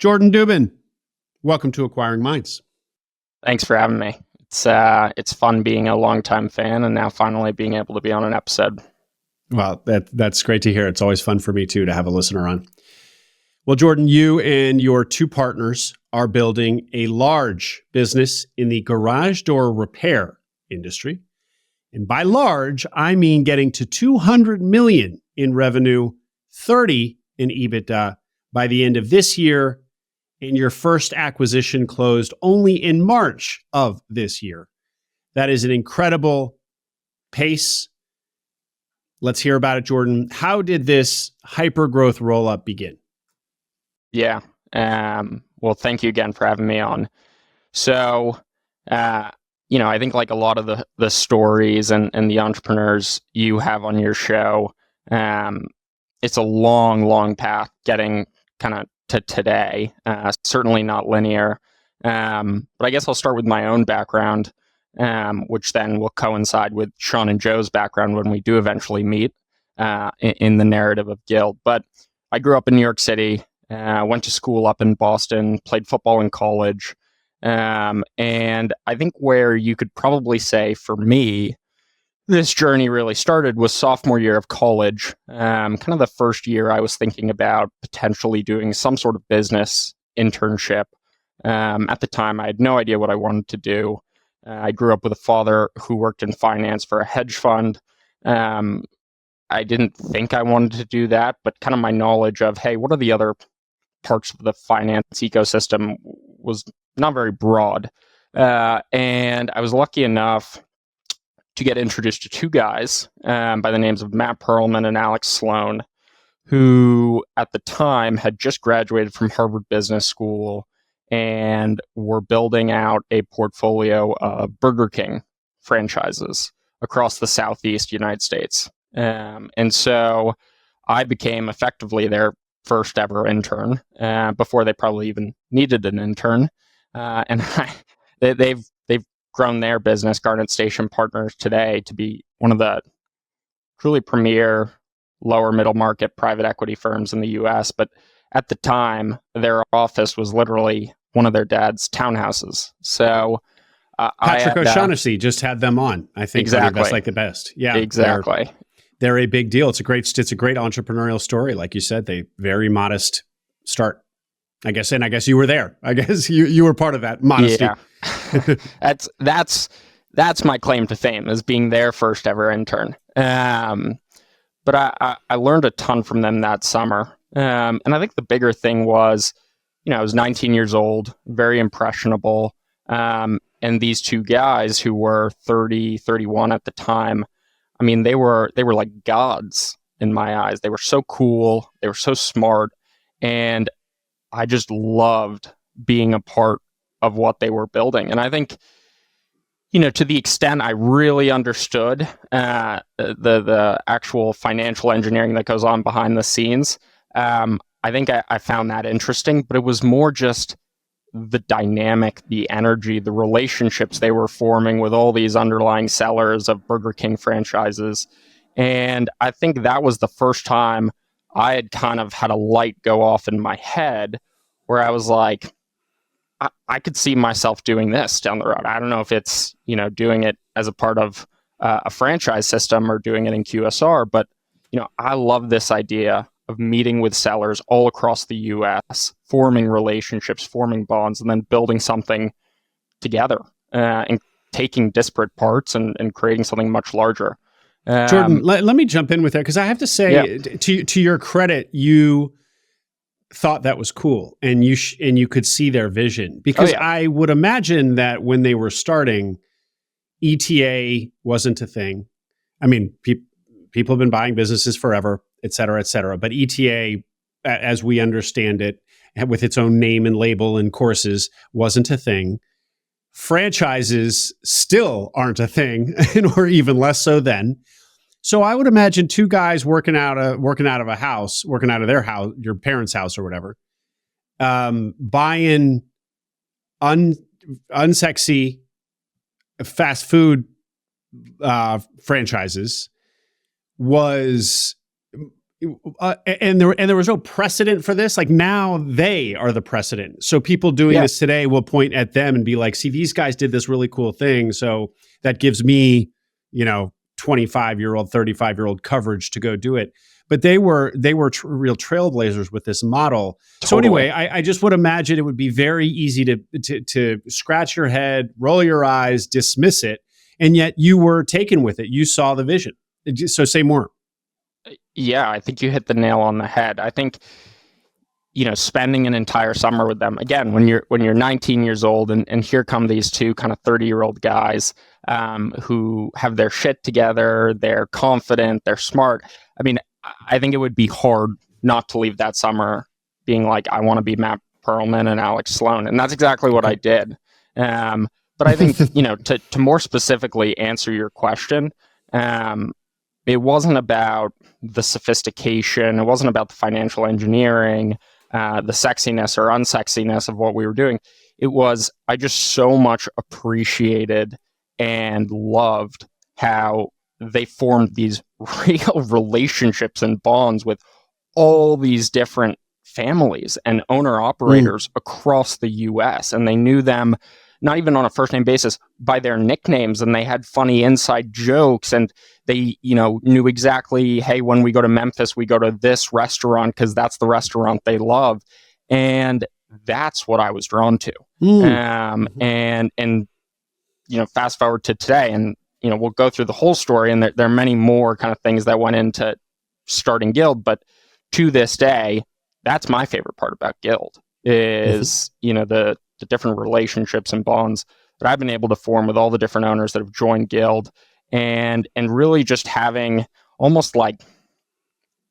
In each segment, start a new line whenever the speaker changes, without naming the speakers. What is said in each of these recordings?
Jordan Dubin, welcome to Acquiring Minds.
Thanks for having me. It's fun being a longtime fan and now finally being able to be on an episode.
Well, that's great to hear. It's always fun for me too to have a listener on. Well, Jordan, you and your two partners are building a large business in the garage door repair industry. And by large, I mean getting to 200 million in revenue, 30 in EBITDA by the end of this year. And your first acquisition closed only in March of this year. That is an incredible pace. Let's hear about it, Jordan. How did this hyper-growth roll-up begin?
Yeah. Well, thank you again for having me on. So, I think like a lot of the stories and the entrepreneurs you have on your show, it's a long, long path getting kind of to today, certainly not linear. But I guess I'll start with my own background, which then will coincide with Sean and Joe's background when we do eventually meet in the narrative of Guild. But I grew up in New York City, went to school up in Boston, played football in college. And I think where you could probably say for me, this journey really started was sophomore year of college. Kind of the first year I was thinking about potentially doing some sort of business internship. At the time, I had no idea what I wanted to do. I grew up with a father who worked in finance for a hedge fund. I didn't think I wanted to do that, but kind of my knowledge of, hey, what are the other parts of the finance ecosystem was not very broad. And I was lucky enough to get introduced to two guys by the names of Matt Perlman and Alex Sloan, who at the time had just graduated from Harvard Business School and were building out a portfolio of Burger King franchises across the Southeast United States. And so I became effectively their first ever intern before they probably even needed an intern. And they've grown their business, Garnet Station Partners, today to be one of the truly premier lower middle market private equity firms in the US. But at the time, their office was literally one of their dad's townhouses. So
Patrick O'Shaughnessy just had them on, I think.
Exactly.
Best Like the Best. Yeah,
exactly.
They're a big deal. It's a great entrepreneurial story. Like you said, they very modest start. I guess you were there. I guess you were part of that modesty.
Yeah. That's my claim to fame, as being their first ever intern. But I learned a ton from them that summer. And I think the bigger thing was, I was 19 years old, very impressionable. And these two guys who were 30, 31 at the time, I mean, they were like gods in my eyes. They were so cool. They were so smart. And I just loved being a part of what they were building. And I think, to the extent I really understood the actual financial engineering that goes on behind the scenes, I think I found that interesting, but it was more just the dynamic, the energy, the relationships they were forming with all these underlying sellers of Burger King franchises. And I think that was the first time I had kind of had a light go off in my head where I was like, I could see myself doing this down the road. I don't know if it's, doing it as a part of a franchise system or doing it in QSR, but, I love this idea of meeting with sellers all across the US, forming relationships, forming bonds, and then building something together and taking disparate parts and creating something much larger.
Jordan, let me jump in with that, because I have to say, to your credit, you thought that was cool, and you could see their vision, because I would imagine that when they were starting, ETA wasn't a thing. I mean, people have been buying businesses forever, et cetera, but ETA, as we understand it, with its own name and label and courses, wasn't a thing. Franchises still aren't a thing, or even less so then. So I would imagine two guys working out of a house, working out of their house, your parents' house or whatever, buying unsexy fast food franchises was and there was no precedent for this. Like now they are the precedent. So people doing this today will point at them and be like, see, these guys did this really cool thing. So that gives me, 25-year-old, 35-year-old coverage to go do it. But they were real trailblazers with this model. Totally. So anyway, I just would imagine it would be very easy to scratch your head, roll your eyes, dismiss it. And yet you were taken with it. You saw the vision. So say more.
Yeah, I think you hit the nail on the head. I think, spending an entire summer with them, again, when you're 19 years old and here come these two kind of 30-year-old guys who have their shit together, they're confident, they're smart. I mean, I think it would be hard not to leave that summer being like, I want to be Matt Perlman and Alex Sloan. And that's exactly what I did. But I think, to more specifically answer your question, it wasn't about the sophistication. It wasn't about the financial engineering, the sexiness or unsexiness of what we were doing. It was, I just so much appreciated and loved how they formed these real relationships and bonds with all these different families and owner-operators across the U.S. And they knew them not even on a first-name basis by their nicknames, and they had funny inside jokes, and they, knew exactly, hey, when we go to Memphis, we go to this restaurant because that's the restaurant they love. And that's what I was drawn to. And fast forward to today, and we'll go through the whole story, and there are many more kind of things that went into starting Guild, but to this day, that's my favorite part about Guild is, the different relationships and bonds that I've been able to form with all the different owners that have joined Guild, and really just having almost like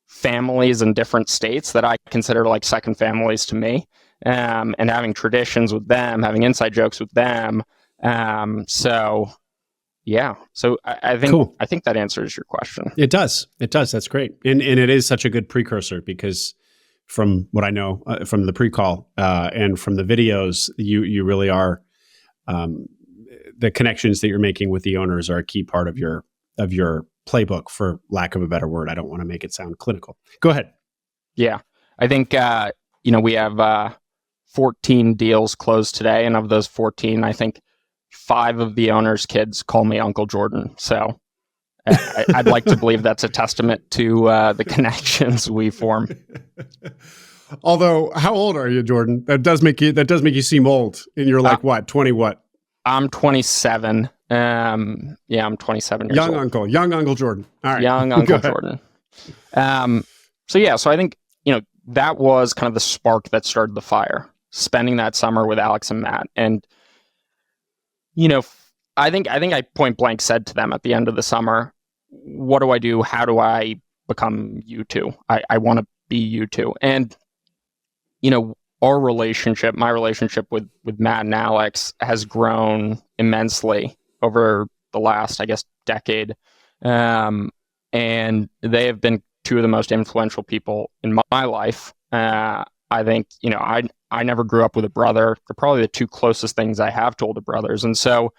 families in different states that I consider like second families to me, and having traditions with them, having inside jokes with them. So I think cool. I think that answers your question.
It does. That's great. And it is such a good precursor because from what I know from the pre-call and from the videos, you really are the connections that you're making with the owners are a key part of your playbook, for lack of a better word. I don't want to make it sound clinical. Go ahead.
Yeah, I think we have 14 deals closed today, and of those 14, I think 5 of the owners' kids call me Uncle Jordan. So I'd like to believe that's a testament to the connections we form.
Although, how old are you, Jordan? That does make you seem old. And you're like what? 20 what?
I'm 27. I'm 27 years old.
Young Uncle Jordan. All right.
Young Uncle Jordan. So I think that was kind of the spark that started the fire. Spending that summer with Alex and Matt, and I think I point blank said to them at the end of the summer, what do I do? How do I become you two? I want to be you two. And, our relationship, my relationship with Matt and Alex has grown immensely over the last, I guess, decade. And they have been two of the most influential people in my life. I think, I never grew up with a brother. They're probably the two closest things I have to older brothers. And so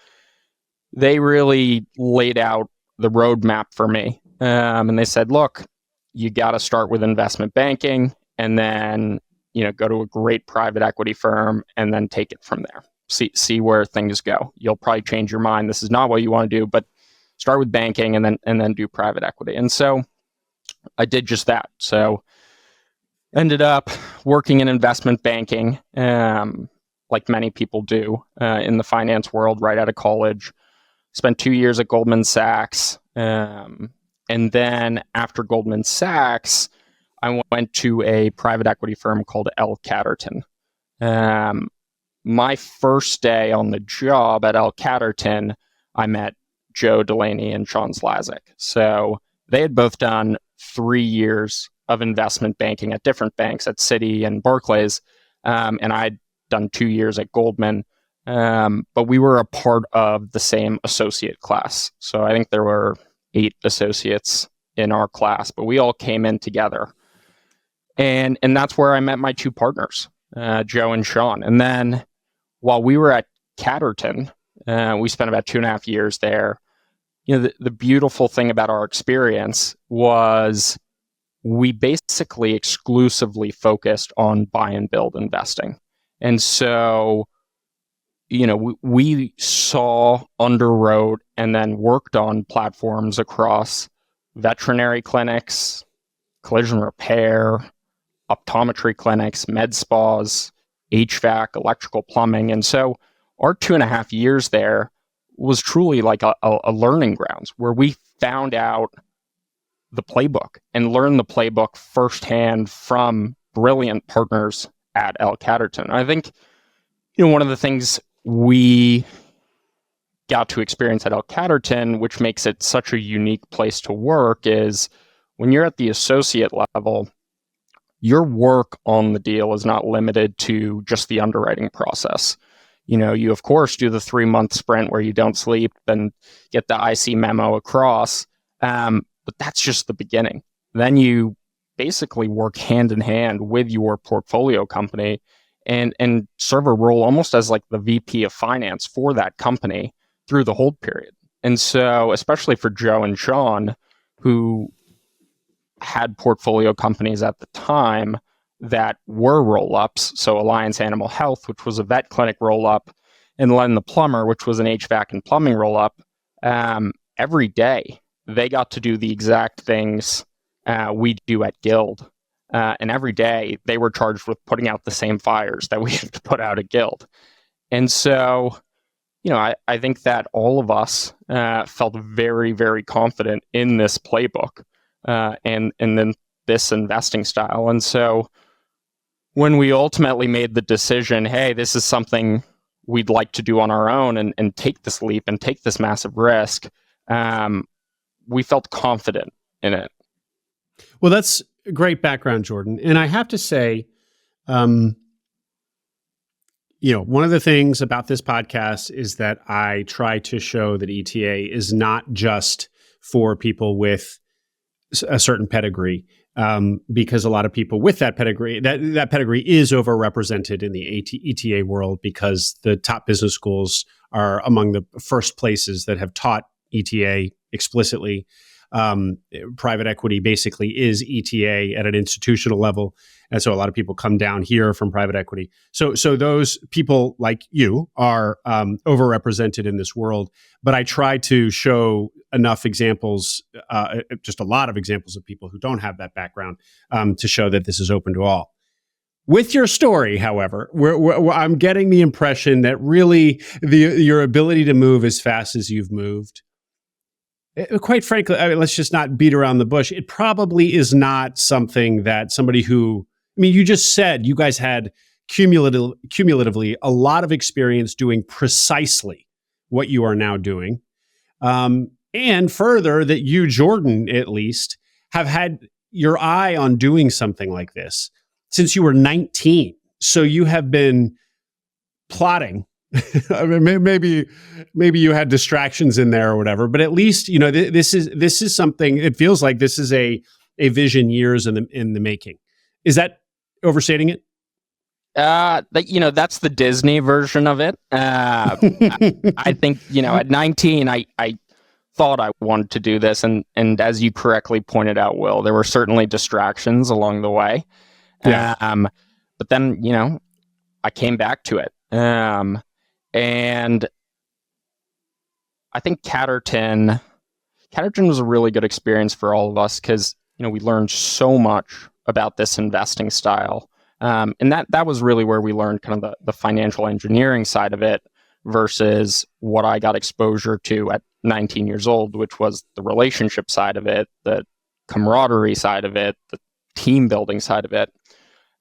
they really laid out the roadmap for me. And they said, look, you got to start with investment banking and then, go to a great private equity firm and then take it from there. See where things go. You'll probably change your mind. This is not what you want to do, but start with banking and then do private equity. And so I did just that. So ended up working in investment banking, like many people do in the finance world right out of college. Spent 2 years at Goldman Sachs. And then after Goldman Sachs, I went to a private equity firm called L. Catterton. My first day on the job at L. Catterton, I met Joe Delaney and Sean Slazik. So they had both done 3 years of investment banking at different banks at Citi and Barclays. And I'd done 2 years at Goldman. But we were a part of the same associate class. So I think there were 8 associates in our class, but we all came in together. And that's where I met my 2 partners, Joe and Sean. And then while we were at Catterton, we spent about 2.5 years there. The beautiful thing about our experience was we basically exclusively focused on buy and build investing. And so, we saw, underwrote, and then worked on platforms across veterinary clinics, collision repair, optometry clinics, med spas, HVAC, electrical plumbing. And so our 2.5 years there was truly like a learning grounds where we found out the playbook and learned the playbook firsthand from brilliant partners at L Catterton. I think, one of the things we got to experience at L Catterton, which makes it such a unique place to work, is when you're at the associate level, your work on the deal is not limited to just the underwriting process. You of course do the 3-month sprint where you don't sleep and get the IC memo across, but that's just the beginning. Then you basically work hand in hand with your portfolio company and serve a role almost as like the VP of finance for that company through the hold period. And so, especially for Joe and Sean, who had portfolio companies at the time that were roll-ups, so Alliance Animal Health, which was a vet clinic roll-up, and Len the Plumber, which was an HVAC and plumbing roll-up, every day they got to do the exact things we do at Guild. And every day they were charged with putting out the same fires that we had to put out at Guild. And so, I think that all of us felt very, very confident in this playbook and then this investing style. And so when we ultimately made the decision, hey, this is something we'd like to do on our own and take this leap and take this massive risk, we felt confident in it.
Well, that's great background, Jordan. And I have to say, one of the things about this podcast is that I try to show that ETA is not just for people with a certain pedigree, because a lot of people with that pedigree, that pedigree is overrepresented in the ETA world because the top business schools are among the first places that have taught ETA explicitly. Private equity basically is ETA at an institutional level. And so a lot of people come down here from private equity. So those people like you are overrepresented in this world. But I try to show enough examples, just a lot of examples of people who don't have that background to show that this is open to all. With your story, however, I'm getting the impression that really your ability to move as fast as you've moved, quite frankly, let's just not beat around the bush. It probably is not something that somebody who, you just said you guys had cumulatively a lot of experience doing precisely what you are now doing. And further, that you, Jordan, at least, have had your eye on doing something like this since you were 19. So you have been plotting. Maybe you had distractions in there or whatever, but at least this is something. It feels like this is a vision years in the making. Is that overstating it?
That's the Disney version of it. I think at 19, I thought I wanted to do this, and as you correctly pointed out, Will, there were certainly distractions along the way. Yeah. But then I came back to it. And I think Catterton was a really good experience for all of us because, we learned so much about this investing style. And that was really where we learned kind of the financial engineering side of it versus what I got exposure to at 19 years old, which was the relationship side of it, the camaraderie side of it, the team building side of it.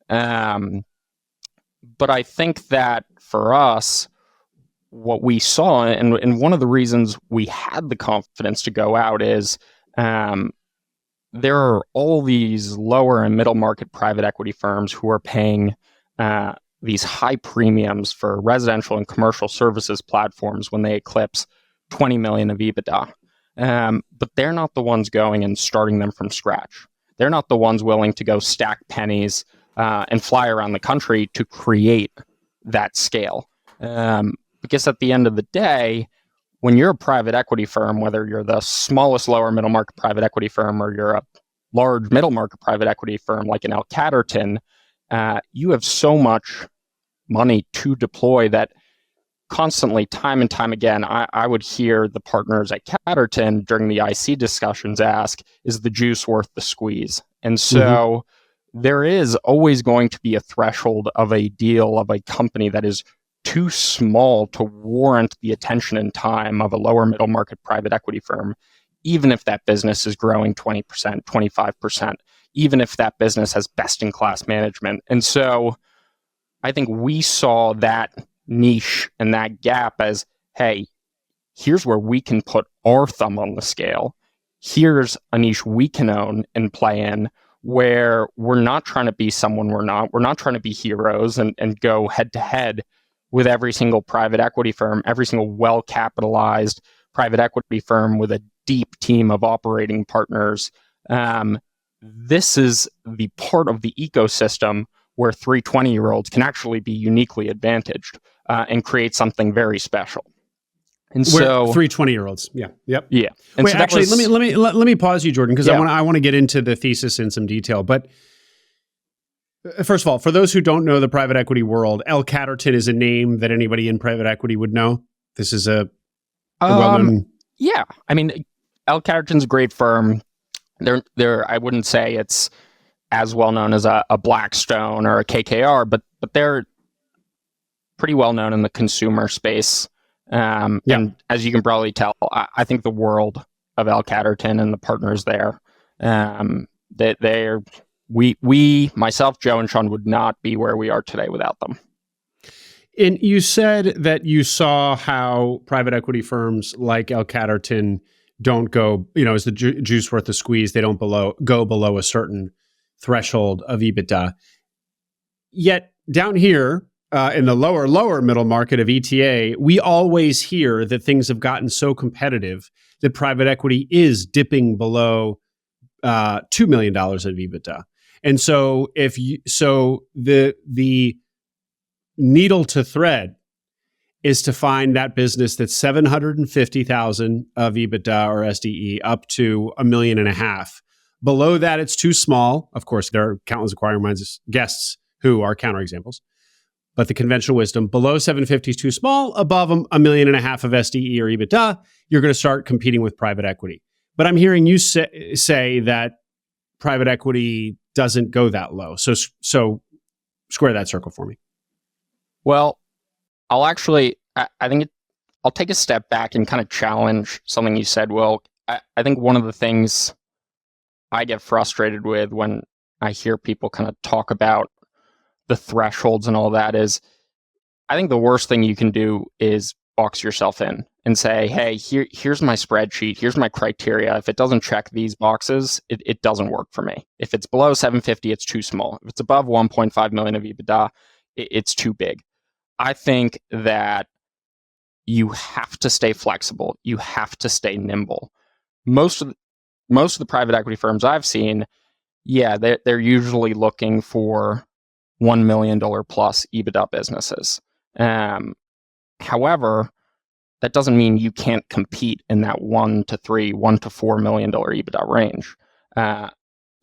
But I think that for us, what we saw, and one of the reasons we had the confidence to go out is there are all these lower and middle market private equity firms who are paying these high premiums for residential and commercial services platforms when they eclipse 20 million of EBITDA. But they're not the ones going and starting them from scratch. They're not the ones willing to go stack pennies and fly around the country to create that scale. Because at the end of the day, when you're a private equity firm, whether you're the smallest lower middle market private equity firm or you're a large middle market private equity firm like an L Catterton, you have so much money to deploy that constantly, time and time again, I would hear the partners at Catterton during the IC discussions ask, is the juice worth the squeeze? And so there is always going to be a threshold of a deal of a company that is too small to warrant the attention and time of a lower middle market private equity firm, even if that business is growing 20%, 25%, even if that business has best-in-class management. And so I think we saw that niche and that gap as, hey, here's where we can put our thumb on the scale. Here's a niche we can own and play in, where we're not trying to be someone we're not. We're not trying to be heroes and go head to head with every single private equity firm, every single well-capitalized private equity firm with a deep team of operating partners. This is the part of the ecosystem where 320-year-olds can actually be uniquely advantaged and create something very special. And so
320-year-olds, yeah.
And
wait,
so
actually, let me pause you, Jordan, because I want to get into the thesis in some detail. But first of all, for those who don't know the private equity world, L Catterton is a name that anybody in private equity would know. This is a well-known.
Yeah, I mean, L Catterton's a great firm. They're I wouldn't say it's as well known as a Blackstone or a KKR, but they're pretty well known in the consumer space. And as you can probably tell, I think the world of L Catterton and the partners there, we, myself, Joe, and Sean would not be where we are today without them.
And you said that you saw how private equity firms like L Catterton don't go, is the juice worth the squeeze? They don't go below a certain threshold of EBITDA. Yet down here in the lower middle market of ETA, we always hear that things have gotten so competitive that private equity is dipping below $2 million of EBITDA. And so the needle to thread is to find that business that's 750,000 of EBITDA or SDE up to $1.5 million. Below that, it's too small. Of course, there are countless acquiring minds guests who are counterexamples. But the conventional wisdom, below 750 is too small. Above $1.5 million of SDE or EBITDA, you're going to start competing with private equity. But I'm hearing you say that private equity doesn't go that low. So square that circle for me.
Well, I think I'll take a step back and kind of challenge something you said, Will. I think one of the things I get frustrated with when I hear people kind of talk about the thresholds and all that is, I think the worst thing you can do is box yourself in and say, hey, here's my spreadsheet, here's my criteria. If it doesn't check these boxes, it doesn't work for me. If it's below 750, it's too small. If it's above 1.5 million of EBITDA, it's too big. I think that you have to stay flexible. You have to stay nimble. Most of the private equity firms I've seen, they're usually looking for $1 million plus EBITDA businesses. However, that doesn't mean you can't compete in that $1 to $4 million EBITDA range.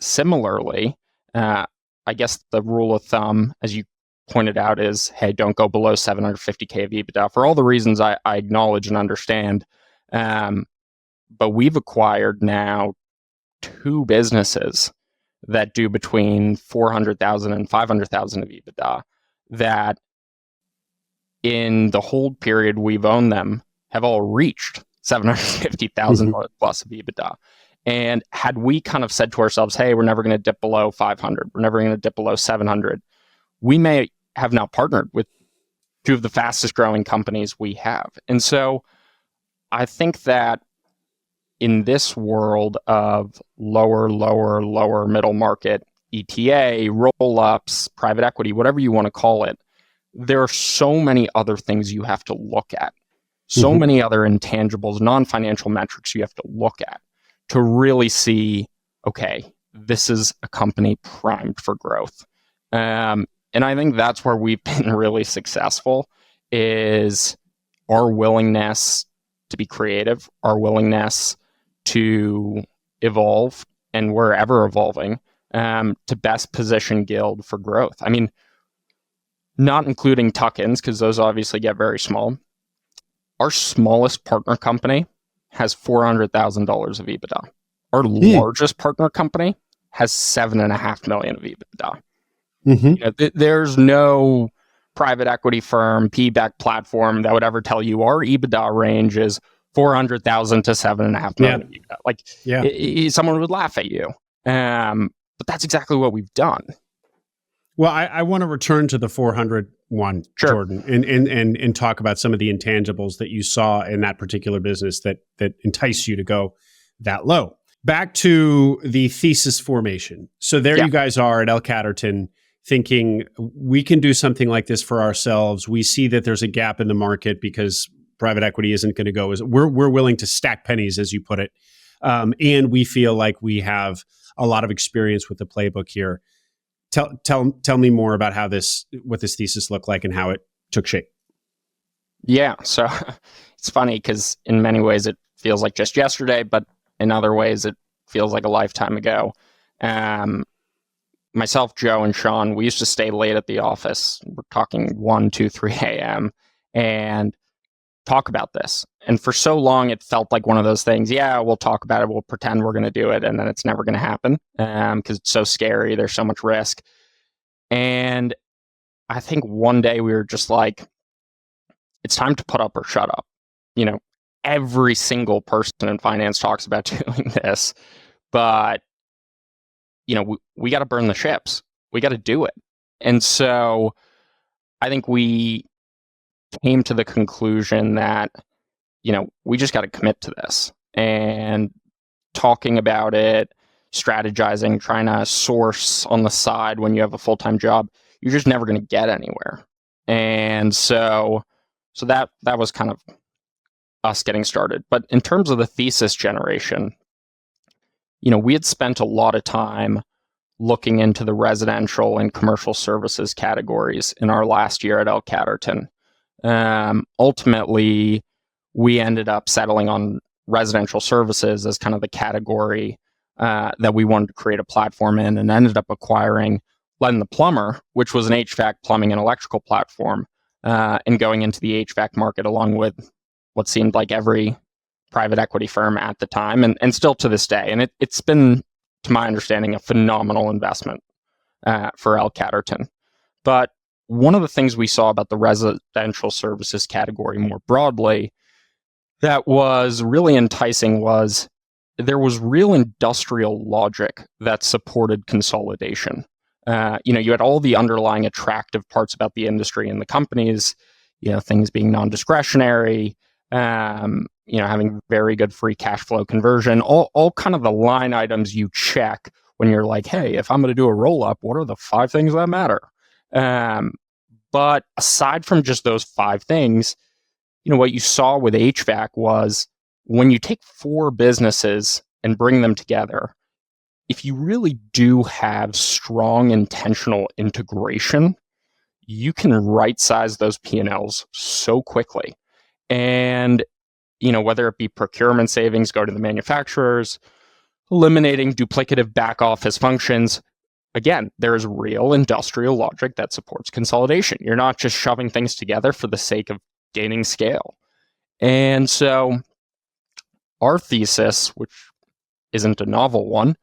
Similarly, I guess the rule of thumb, as you pointed out, is, hey, don't go below 750K of EBITDA for all the reasons I acknowledge and understand. But we've acquired now 2 businesses that do between 400,000 and 500,000 of EBITDA that in the hold period we've owned them have all reached 750,000 plus of EBITDA. And had we kind of said to ourselves, hey, we're never going to dip below 500, we're never going to dip below 700, we may have now partnered with 2 of the fastest growing companies we have. And so I think that in this world of lower middle market, ETA, roll-ups, private equity, whatever you want to call it, there are so many other things you have to look at. So many other intangibles, non-financial metrics you have to look at to really see, okay, this is a company primed for growth. And I think that's where we've been really successful, is our willingness to be creative, our willingness to evolve and we're ever evolving to best position Guild for growth. I mean, not including tuck-ins, because those obviously get very small. Our smallest partner company has $400,000 of EBITDA. Our largest partner company has $7.5 million of EBITDA. There's no private equity firm, PE-backed platform that would ever tell you our EBITDA range is 400,000 to 7.5 million of EBITDA. Like, someone would laugh at you. But that's exactly what we've done.
Well, I want to return to the 401, Jordan, and talk about some of the intangibles that you saw in that particular business that entice you to go that low. Back to the thesis formation. So there you guys are at L Catterton thinking, we can do something like this for ourselves. We see that there's a gap in the market because private equity isn't going to go as we're willing to stack pennies, as you put it. And we feel like we have a lot of experience with the playbook here. Tell me more about what this thesis looked like and how it took shape.
Yeah, so it's funny because in many ways it feels like just yesterday, but in other ways it feels like a lifetime ago. Myself, Joe, and Sean, we used to stay late at the office. We're talking 1, 2, 3 a.m. and talk about this. And for so long, it felt like one of those things. Yeah, we'll talk about it. We'll pretend we're going to do it. And then it's never going to happen because it's so scary. There's so much risk. And I think one day we were just like, it's time to put up or shut up. Every single person in finance talks about doing this, but we got to burn the ships. We got to do it. And so I think we came to the conclusion that, we just got to commit to this, and talking about it, strategizing, trying to source on the side when you have a full-time job, you're just never going to get anywhere. And so that was kind of us getting started. But in terms of the thesis generation, we had spent a lot of time looking into the residential and commercial services categories in our last year at L Catterton. Ultimately, we ended up settling on residential services as kind of the category that we wanted to create a platform in, and ended up acquiring Len the Plumber, which was an HVAC, plumbing, and electrical platform, and going into the HVAC market along with what seemed like every private equity firm at the time, and still to this day. And it's been, to my understanding, a phenomenal investment for L Catterton. But one of the things we saw about the residential services category more broadly that was really enticing was there was real industrial logic that supported consolidation. You had all the underlying attractive parts about the industry and the companies, things being non-discretionary, having very good free cash flow conversion, all kind of the line items you check when you're like, hey, if I'm going to do a roll-up, what are the 5 things that matter? But aside from just those 5 things, what you saw with HVAC was when you take 4 businesses and bring them together, if you really do have strong intentional integration, you can right-size those P&Ls so quickly. And, whether it be procurement savings go to the manufacturers, eliminating duplicative back office functions, again, there is real industrial logic that supports consolidation. You're not just shoving things together for the sake of gaining scale. And so our thesis, which isn't a novel one,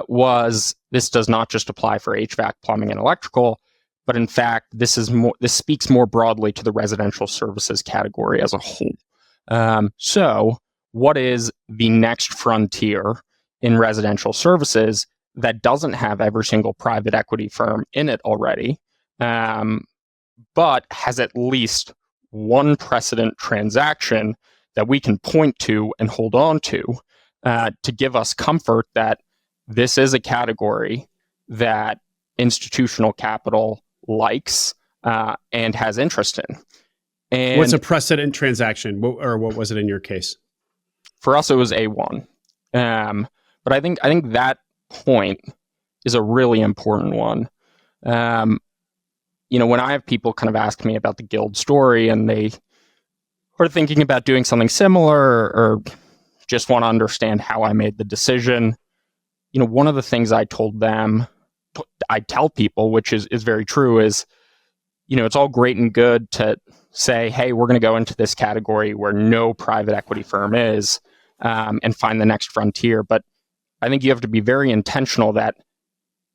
was this does not just apply for HVAC, plumbing, and electrical, but in fact, this speaks more broadly to the residential services category as a whole. So what is the next frontier in residential services that doesn't have every single private equity firm in it already, but has at least one precedent transaction that we can point to and hold on to give us comfort that this is a category that institutional capital likes and has interest in. And
what's a precedent transaction, or what was it in your case?
For us, it was A1. But I think that point is a really important one. When I have people kind of ask me about the Guild story and they are thinking about doing something similar or just want to understand how I made the decision, one of the things I tell people, which is very true, is, it's all great and good to say, hey, we're going to go into this category where no private equity firm is, and find the next frontier. But I think you have to be very intentional that,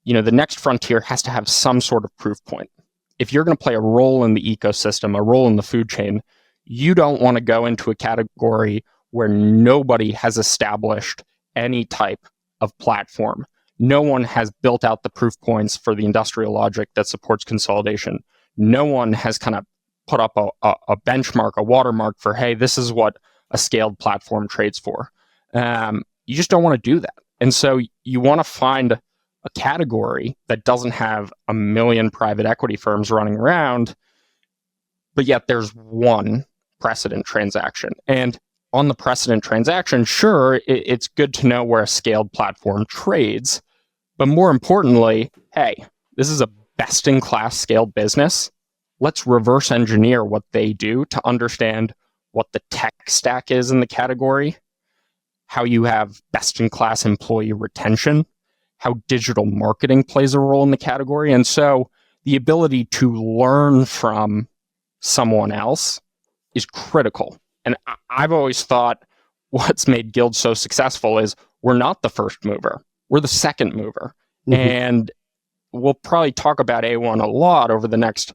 the next frontier has to have some sort of proof point. If you're going to play a role in the ecosystem, a role in the food chain, you don't want to go into a category where nobody has established any type of platform. No one has built out the proof points for the industrial logic that supports consolidation. No one has kind of put up a benchmark, a watermark for, hey, this is what a scaled platform trades for. You just don't want to do that. And so you want to find a category that doesn't have a million private equity firms running around, but yet there's one precedent transaction. And on the precedent transaction, sure, it's good to know where a scaled platform trades, but more importantly, hey, this is a best-in-class scaled business. Let's reverse engineer what they do to understand what the tech stack is in the category, how you have best-in-class employee retention, how digital marketing plays a role in the category. And so the ability to learn from someone else is critical. And I've always thought what's made Guild so successful is we're not the first mover, we're the second mover. Mm-hmm. And we'll probably talk about A1 a lot over the next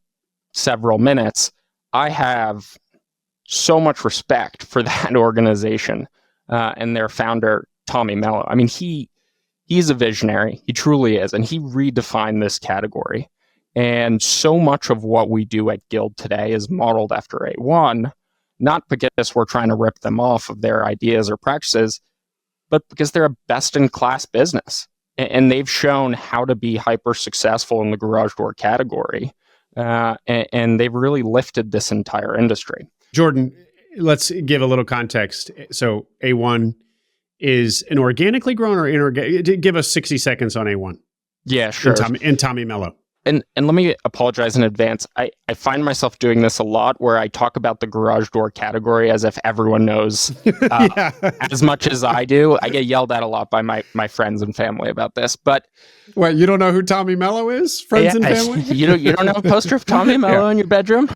several minutes. I have so much respect for that organization and their founder, Tommy Mellow. I mean, he's a visionary. He truly is. And he redefined this category. And so much of what we do at Guild today is modeled after A1, not because we're trying to rip them off of their ideas or practices, but because they're a best-in-class business. And they've shown how to be hyper successful in the garage door category. And they've really lifted this entire industry.
Jordan, let's give a little context. So A1 is an organically grown or inorganic? Give us 60 seconds on A1.
Yeah, sure.
And Tommy Mellow.
And let me apologize in advance. I find myself doing this a lot where I talk about the garage door category as if everyone knows as much as I do. I get yelled at a lot by my friends and family about this. But
what, you don't know who Tommy Mellow is? Friends and family?
You don't know a poster of Tommy Mellow in your bedroom?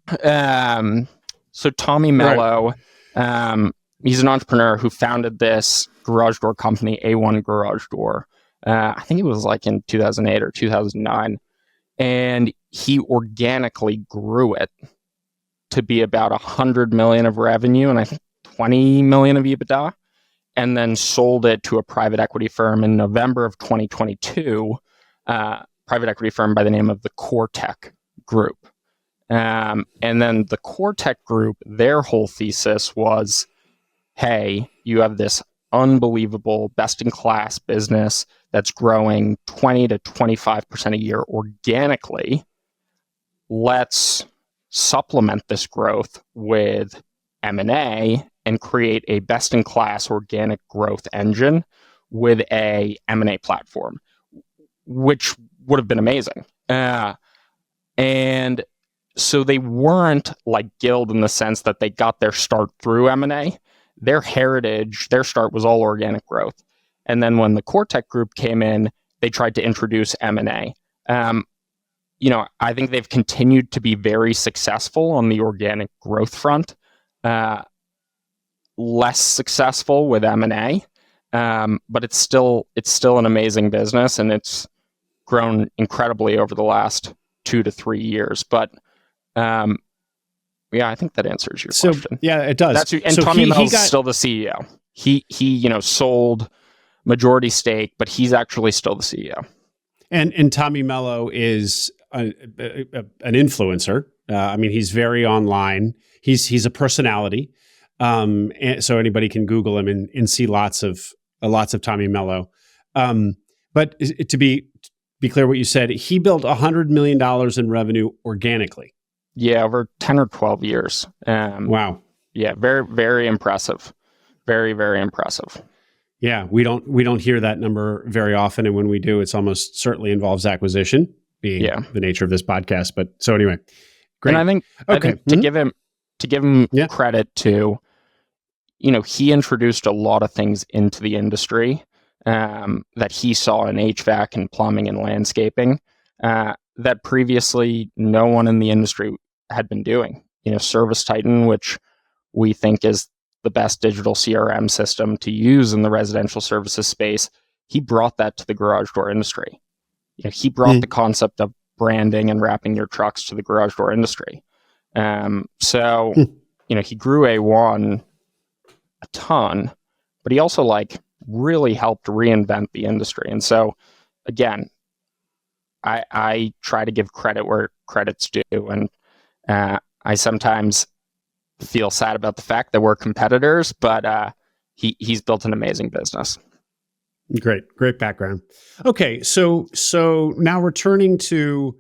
So Tommy Mellow, right. He's an entrepreneur who founded this garage door company, A1 Garage Door. I think it was like in 2008 or 2009. And he organically grew it to be about 100 million of revenue and I think 20 million of EBITDA, and then sold it to a private equity firm in November of 2022, private equity firm by the name of the CoreTech Group. And then the CoreTech Group, their whole thesis was, hey, you have this unbelievable best-in-class business that's growing 20 to 25% a year organically. Let's supplement this growth with M&A and create a best-in-class organic growth engine with a M&A platform, which would have been amazing. And so they weren't like Guild in the sense that they got their start through M&A. Their heritage, their start was all organic growth. And then when the CoreTech Group came in, they tried to introduce M&A. I think they've continued to be very successful on the organic growth front, less successful with M&A, but it's still an amazing business, and it's grown incredibly over the last 2 to 3 years. But I think that answers your question.
Yeah, it does.
Tommy Mellow's still the CEO. He sold majority stake, but he's actually still the CEO.
And Tommy Mellow is an influencer. He's very online. He's a personality. And so anybody can Google him and see lots of Tommy Mellow. But to be clear, what you said, he built $100 million in revenue organically.
Yeah, over 10 or 12 years.
Wow.
Yeah, very, very impressive. Very, very impressive.
Yeah, we don't hear that number very often, and when we do, it's almost certainly involves acquisition, being the nature of this podcast. But so anyway, great.
And I think to give him credit to, he introduced a lot of things into the industry that he saw in HVAC and plumbing and landscaping that previously no one in the industry had been doing. Service Titan, which we think is the best digital CRM system to use in the residential services space, he brought that to the garage door industry. He brought the concept of branding and wrapping your trucks to the garage door industry. So he grew A1 a ton, but he also really helped reinvent the industry. And so again, I try to give credit where credit's due, and I sometimes feel sad about the fact that we're competitors, but he's built an amazing business.
Great background. Okay, so now returning to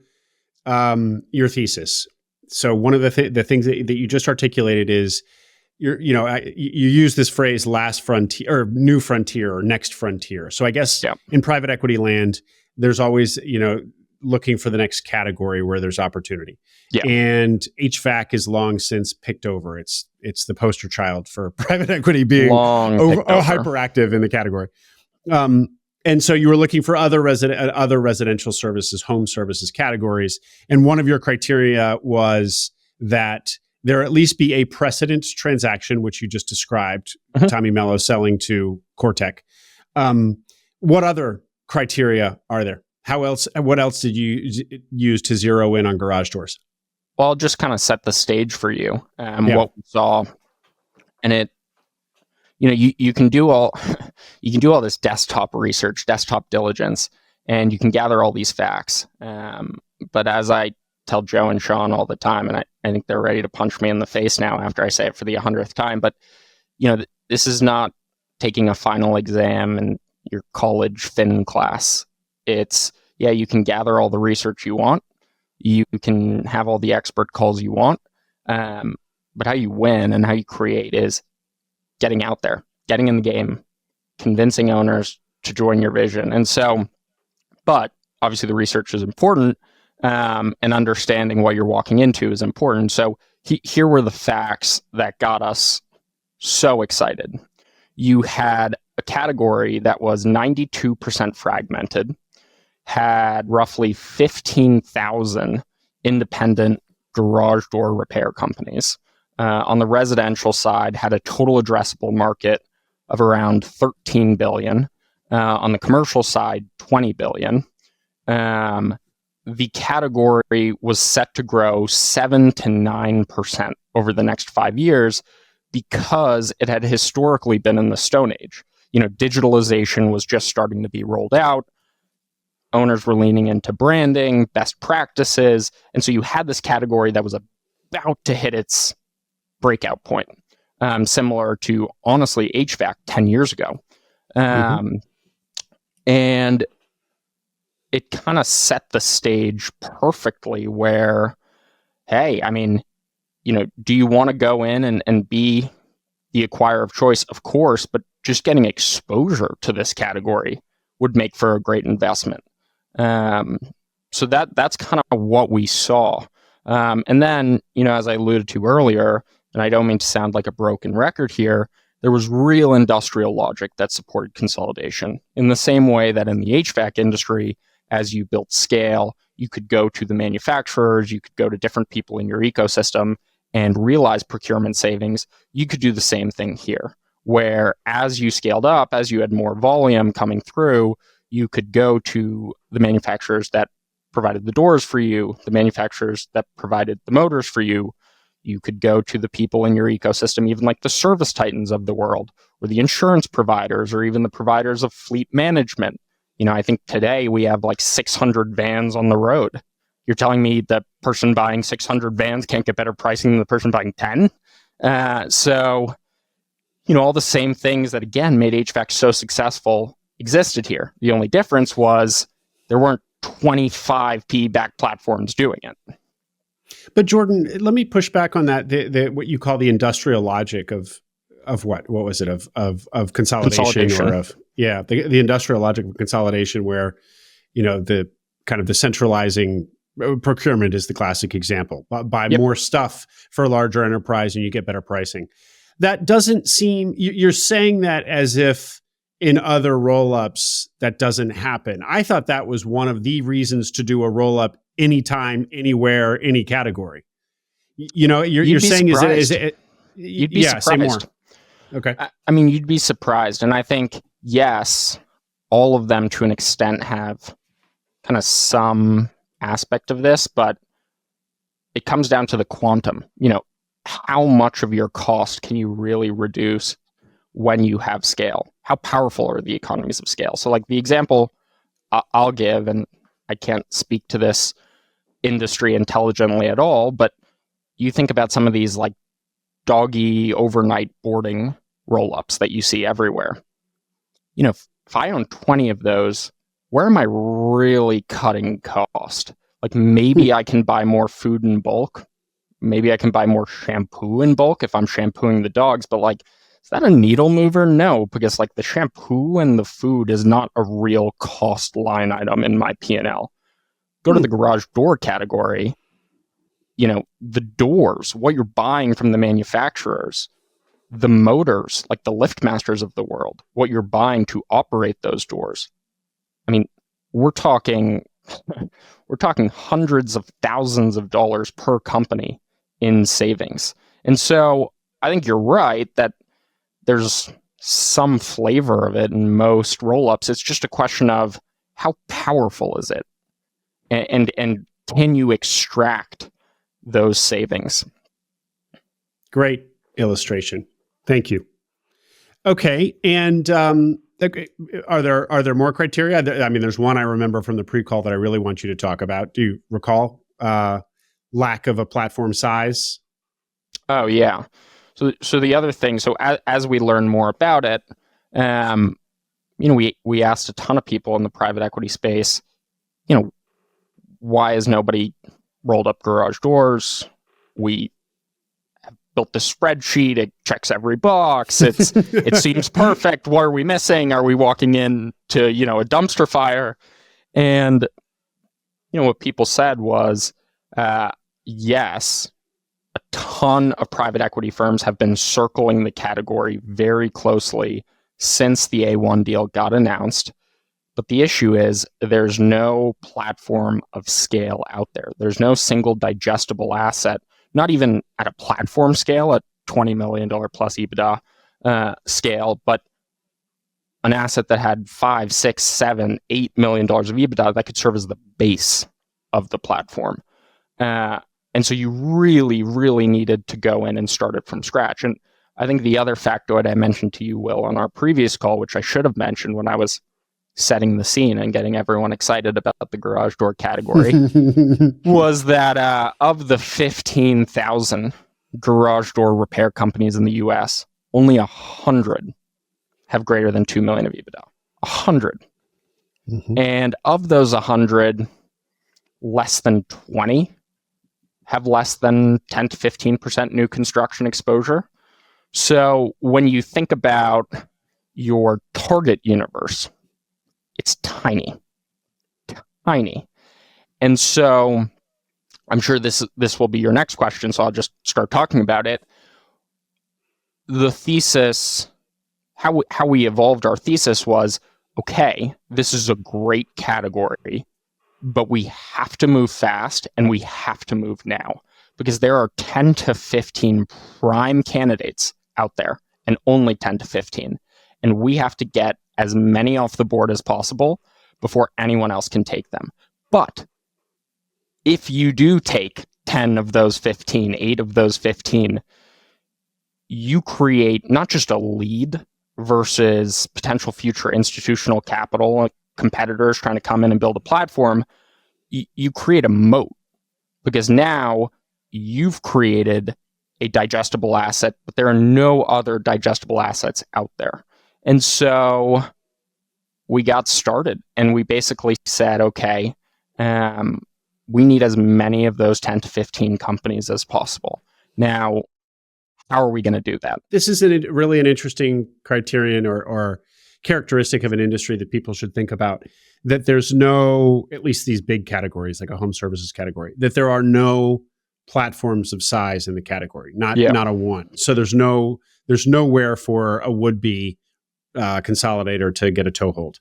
your thesis. So one of the things that you just articulated is you use this phrase "last frontier" or "new frontier" or "next frontier." So I guess in private equity land, there's always looking for the next category where there's opportunity. Yeah. And HVAC is long since picked over. It's the poster child for private equity being hyperactive in the category. And so you were looking for other residential services, home services categories. And one of your criteria was that there at least be a precedent transaction, which you just described, Tommy Mellow selling to Cortec. What other criteria are there? What else did you use to zero in on garage doors?
Well, I'll just kind of set the stage for you, what we saw. And you can do all this desktop research, desktop diligence, and you can gather all these facts. But as I tell Joe and Sean all the time, and I think they're ready to punch me in the face now after I say it for the 100th time, but this is not taking a final exam in your college fin class. It's, you can gather all the research you want. You can have all the expert calls you want. But how you win and how you create is getting out there, getting in the game, convincing owners to join your vision. And so, but obviously the research is important, and understanding what you're walking into is important. So here were the facts that got us so excited. You had a category that was 92% fragmented, had roughly 15,000 independent garage door repair companies. On the residential side, had a total addressable market of around 13 billion. On the commercial side, 20 billion. The category was set to grow 7 to 9% over the next 5 years because it had historically been in the Stone Age. Digitalization was just starting to be rolled out. Owners were leaning into branding, best practices. And so you had this category that was about to hit its breakout point, similar to, honestly, HVAC 10 years ago. And it kind of set the stage perfectly where, hey, do you want to go in and be the acquirer of choice? Of course, but just getting exposure to this category would make for a great investment. So that's kind of what we saw. And then, as I alluded to earlier, and I don't mean to sound like a broken record here, there was real industrial logic that supported consolidation. In the same way that in the HVAC industry, as you built scale, you could go to the manufacturers, you could go to different people in your ecosystem and realize procurement savings. You could do the same thing here, where as you scaled up, as you had more volume coming through, you could go to the manufacturers that provided the doors for you, the manufacturers that provided the motors for you. You could go to the people in your ecosystem, even like the service titans of the world, or the insurance providers, or even the providers of fleet management. I think today we have 600 vans on the road. You're telling me the person buying 600 vans can't get better pricing than the person buying 10? So, all the same things that, again, made HVAC so successful existed here. The only difference was there weren't 25 PE-backed platforms doing it.
But Jordan, let me push back on that. The what you call the industrial logic of what was it of consolidation. Or of the industrial logic of consolidation, where the kind of the centralizing procurement is the classic example. Buy more stuff for a larger enterprise and you get better pricing. That doesn't seem. You're saying that as if in other roll-ups that doesn't happen. I thought that was one of the reasons to do a roll-up anytime, anywhere, any category. You're saying
surprised.
is it
you'd be surprised. Say more.
Okay.
I mean, you'd be surprised. And I think, yes, all of them to an extent have kind of some aspect of this, but it comes down to the quantum. How much of your cost can you really reduce when you have scale? How powerful are the economies of scale? So like the example I'll give, and I can't speak to this industry intelligently at all, but you think about some of these like doggy overnight boarding roll-ups that you see everywhere. If I own 20 of those, where am I really cutting cost? Like maybe I can buy more food in bulk. Maybe I can buy more shampoo in bulk if I'm shampooing the dogs, but like, is that a needle mover? No, because like the shampoo and the food is not a real cost line item in my P&L. Go to the garage door category, the doors, what you're buying from the manufacturers, the motors, like the LiftMasters of the world, what you're buying to operate those doors. I mean, we're talking hundreds of thousands of dollars per company in savings. And so I think you're right that there's some flavor of it in most roll-ups. It's just a question of how powerful is it? And can you extract those savings?
Great illustration. Thank you. Okay. And are there more criteria? I mean, there's one I remember from the pre-call that I really want you to talk about. Do you recall lack of a platform size?
Oh, yeah. So the other thing, as we learn more about it, we asked a ton of people in the private equity space, why has nobody rolled up garage doors? We have built this spreadsheet. It checks every box. It seems perfect. What are we missing? Are we walking into, a dumpster fire? And, what people said was, yes, a ton of private equity firms have been circling the category very closely since the A1 deal got announced. But the issue is there's no platform of scale out there. There's no single digestible asset, not even at a platform scale, at $20 million plus EBITDA scale, but an asset that had $5, $6, $7, $8 million of EBITDA that could serve as the base of the platform. And so you really, really needed to go in and start it from scratch. And I think the other factoid I mentioned to you, Will, on our previous call, which I should have mentioned when I was setting the scene and getting everyone excited about the garage door category, was that of the 15,000 garage door repair companies in the US, only 100 have greater than 2 million of EBITDA. 100. Mm-hmm. And of those 100, less than 20 have less than 10 to 15% new construction exposure. So when you think about your target universe, it's tiny. And so I'm sure this will be your next question, so I'll just start talking about it. The thesis, how we evolved our thesis was, okay, this is a great category, but we have to move fast and we have to move now because there are 10 to 15 prime candidates out there and only 10 to 15. And we have to get as many off the board as possible before anyone else can take them. But if you do take 10 of those 15, 8 of those 15, you create not just a lead versus potential future institutional capital competitors trying to come in and build a platform. You create a moat because now you've created a digestible asset, but there are no other digestible assets out there. And so we got started and we basically said, okay, we need as many of those 10 to 15 companies as possible. Now, how are we going to do that?
This is really an interesting criterion or characteristic of an industry that people should think about, that there's no, at least these big categories like a home services category, that there are no platforms of size in the category, not a one. So there's nowhere for a would-be consolidator to get a toehold.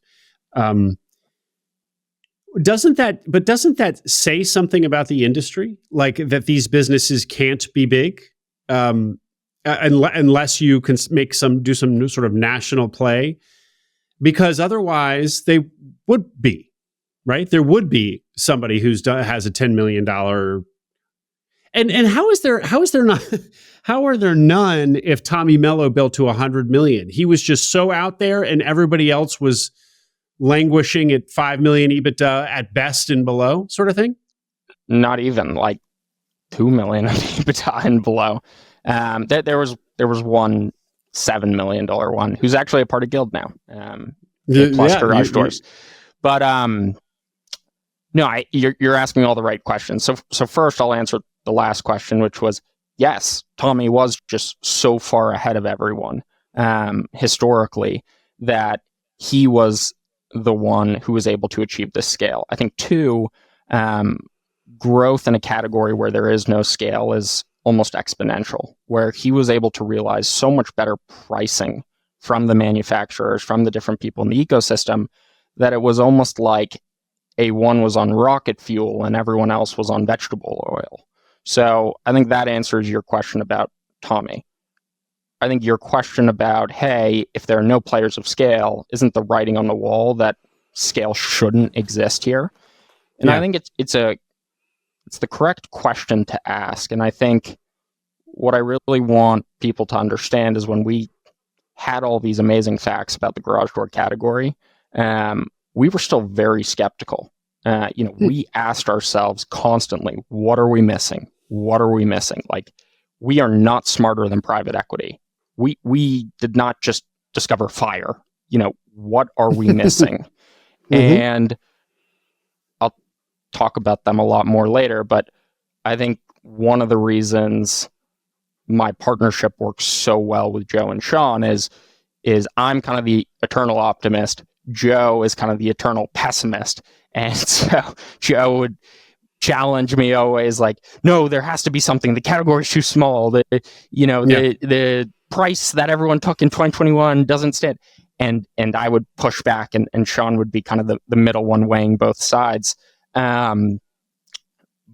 Doesn't that say something about the industry? Like that these businesses can't be big unless you can do some new sort of national play, because otherwise they would be, right? There would be somebody has a $10 million. And how are there none if Tommy Mellow built to 100 million? He was just so out there and everybody else was languishing at 5 million EBITDA at best and below, sort of thing?
Not even, like 2 million EBITDA and below. There was one $7 million one who's actually a part of Guild now. Plus garage doors. But no, you're asking all the right questions. So first I'll answer the last question, which was, yes, Tommy was just so far ahead of everyone historically that he was the one who was able to achieve this scale. I think two, growth in a category where there is no scale is almost exponential, where he was able to realize so much better pricing from the manufacturers, from the different people in the ecosystem, that it was almost like A1 was on rocket fuel and everyone else was on vegetable oil. So I think that answers your question about Tommy. I think your question about, hey, if there are no players of scale, isn't the writing on the wall that scale shouldn't exist here? And I think it's the correct question to ask. And I think what I really want people to understand is when we had all these amazing facts about the garage door category, we were still very skeptical. We asked ourselves constantly, what are we missing? What are we missing? Like, we are not smarter than private equity. We did not just discover fire. What are we missing? And I'll talk about them a lot more later, but I think one of the reasons my partnership works so well with Joe and Sean is I'm kind of the eternal optimist. Joe is kind of the eternal pessimist. And so Joe would challenge me always like, no, there has to be something. The category is too small. The price that everyone took in 2021 doesn't stand. And I would push back, and Sean would be kind of the middle one weighing both sides. But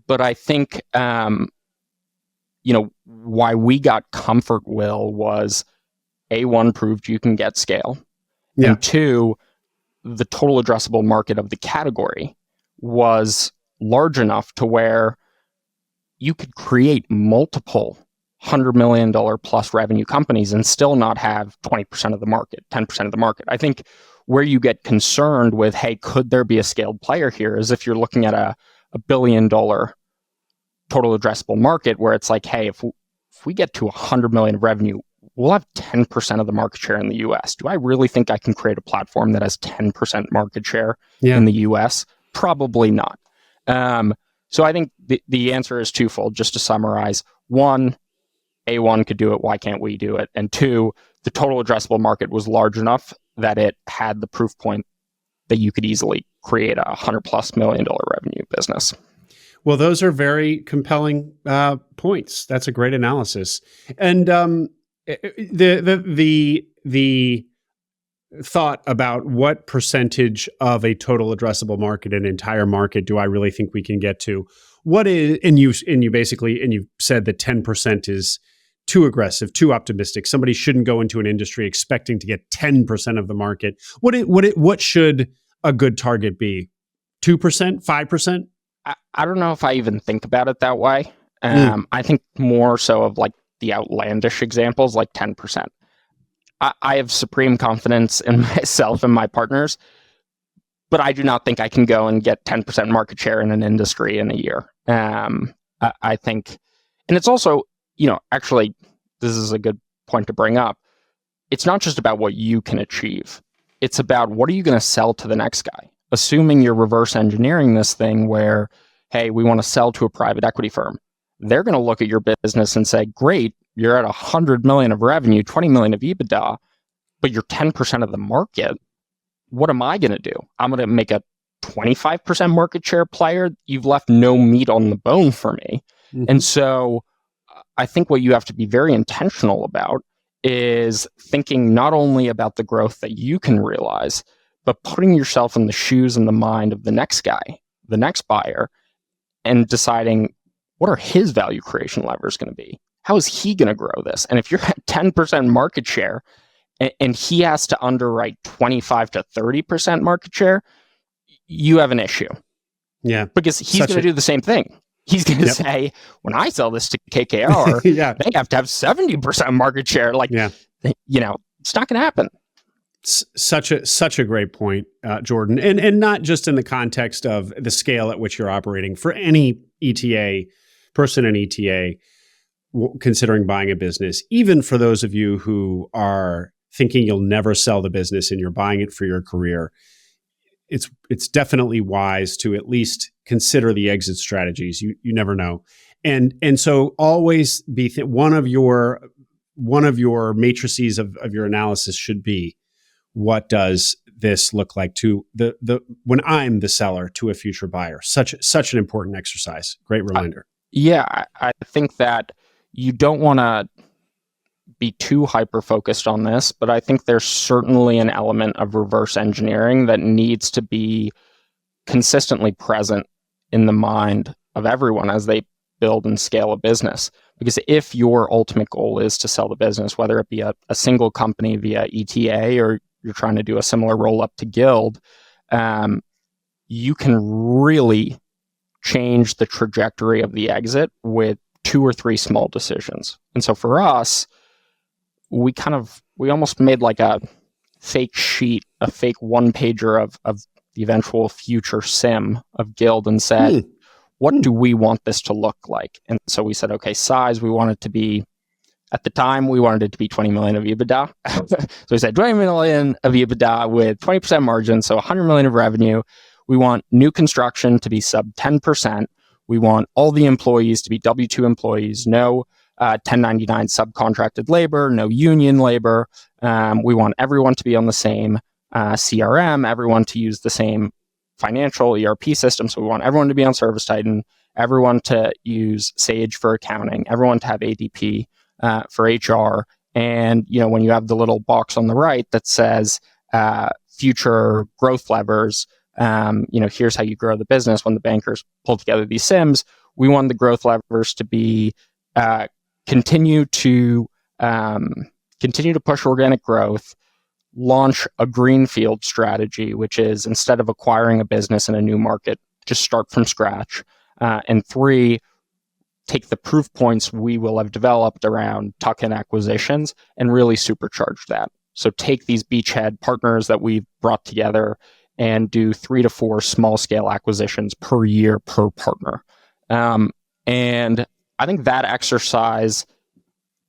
I think, why we got comfort, Will, was A1 proved you can get scale. Yeah. And two, the total addressable market of the category was large enough to where you could create multiple $100 million plus revenue companies and still not have 20% of the market, 10% of the market. I think where you get concerned with, hey, could there be a scaled player here, is if you're looking at a $1 billion total addressable market where it's like, hey, if we get to 100 million of revenue, we'll have 10% of the market share in the US. Do I really think I can create a platform that has 10% market share in the US? Probably not. So I think the answer is twofold, just to summarize. One, A1 could do it, why can't we do it? And two, the total addressable market was large enough that it had the proof point that you could easily create a $100+ million revenue business.
Well, those are very compelling points. That's a great analysis. And the thought about what percentage of a total addressable market, an entire market, do I really think we can get to? What is, and you said that 10% is too aggressive, too optimistic. Somebody shouldn't go into an industry expecting to get 10% of the market. What should a good target be? 2%, 5%?
I don't know if I even think about it that way. I think more so of like the outlandish examples, like 10%. I have supreme confidence in myself and my partners, but I do not think I can go and get 10% market share in an industry in a year. I think, and it's also, actually, this is a good point to bring up. It's not just about what you can achieve. It's about what are you going to sell to the next guy? Assuming you're reverse engineering this thing where, hey, we want to sell to a private equity firm. They're going to look at your business and say, great, you're at 100 million of revenue, 20 million of EBITDA, but you're 10% of the market. What am I going to do? I'm going to make a 25% market share player. You've left no meat on the bone for me. Mm-hmm. And so I think what you have to be very intentional about is thinking not only about the growth that you can realize, but putting yourself in the shoes and the mind of the next guy, the next buyer, and deciding what are his value creation levers going to be? How is he going to grow this? And if you're at 10% market share and he has to underwrite 25 to 30% market share, you have an issue.
Yeah.
Because he's going to do the same thing. He's going to say, when I sell this to KKR, they have to have 70% market share. Like, you know, it's not going to happen.
Such a great point, Jordan. And not just in the context of the scale at which you're operating. For any ETA, person in ETA, considering buying a business, even for those of you who are thinking you'll never sell the business and you're buying it for your career, it's definitely wise to at least consider the exit strategies. You never know, and so always be one of your matrices of your analysis should be, what does this look like to the when I'm the seller to a future buyer? Such an important exercise. Great reminder.
I think that you don't want to be too hyper-focused on this, but I think there's certainly an element of reverse engineering that needs to be consistently present in the mind of everyone as they build and scale a business. Because if your ultimate goal is to sell the business, whether it be a single company via ETA or you're trying to do a similar roll-up to Guild, you can really change the trajectory of the exit with 2 or 3 small decisions. And so for us, we almost made like a fake sheet, a fake one-pager of the eventual future sim of Guild and said, what do we want this to look like? And so we said, okay, size, we want it to be, at the time, we wanted it to be 20 million of EBITDA. So we said 20 million of EBITDA with 20% margin, so 100 million of revenue. We want new construction to be sub 10%. We want all the employees to be W-2 employees, no 1099 subcontracted labor, no union labor. We want everyone to be on the same CRM, everyone to use the same financial ERP system. So we want everyone to be on ServiceTitan, everyone to use Sage for accounting, everyone to have ADP for HR. And when you have the little box on the right that says future growth levers, here's how you grow the business. When the bankers pull together these SIMs, we want the growth levers to be continue to push organic growth, launch a greenfield strategy, which is instead of acquiring a business in a new market, just start from scratch. And 3, take the proof points we will have developed around tuck-in acquisitions and really supercharge that. So take these beachhead partners that we've brought together and do 3 to 4 small-scale acquisitions per year per partner. And I think that exercise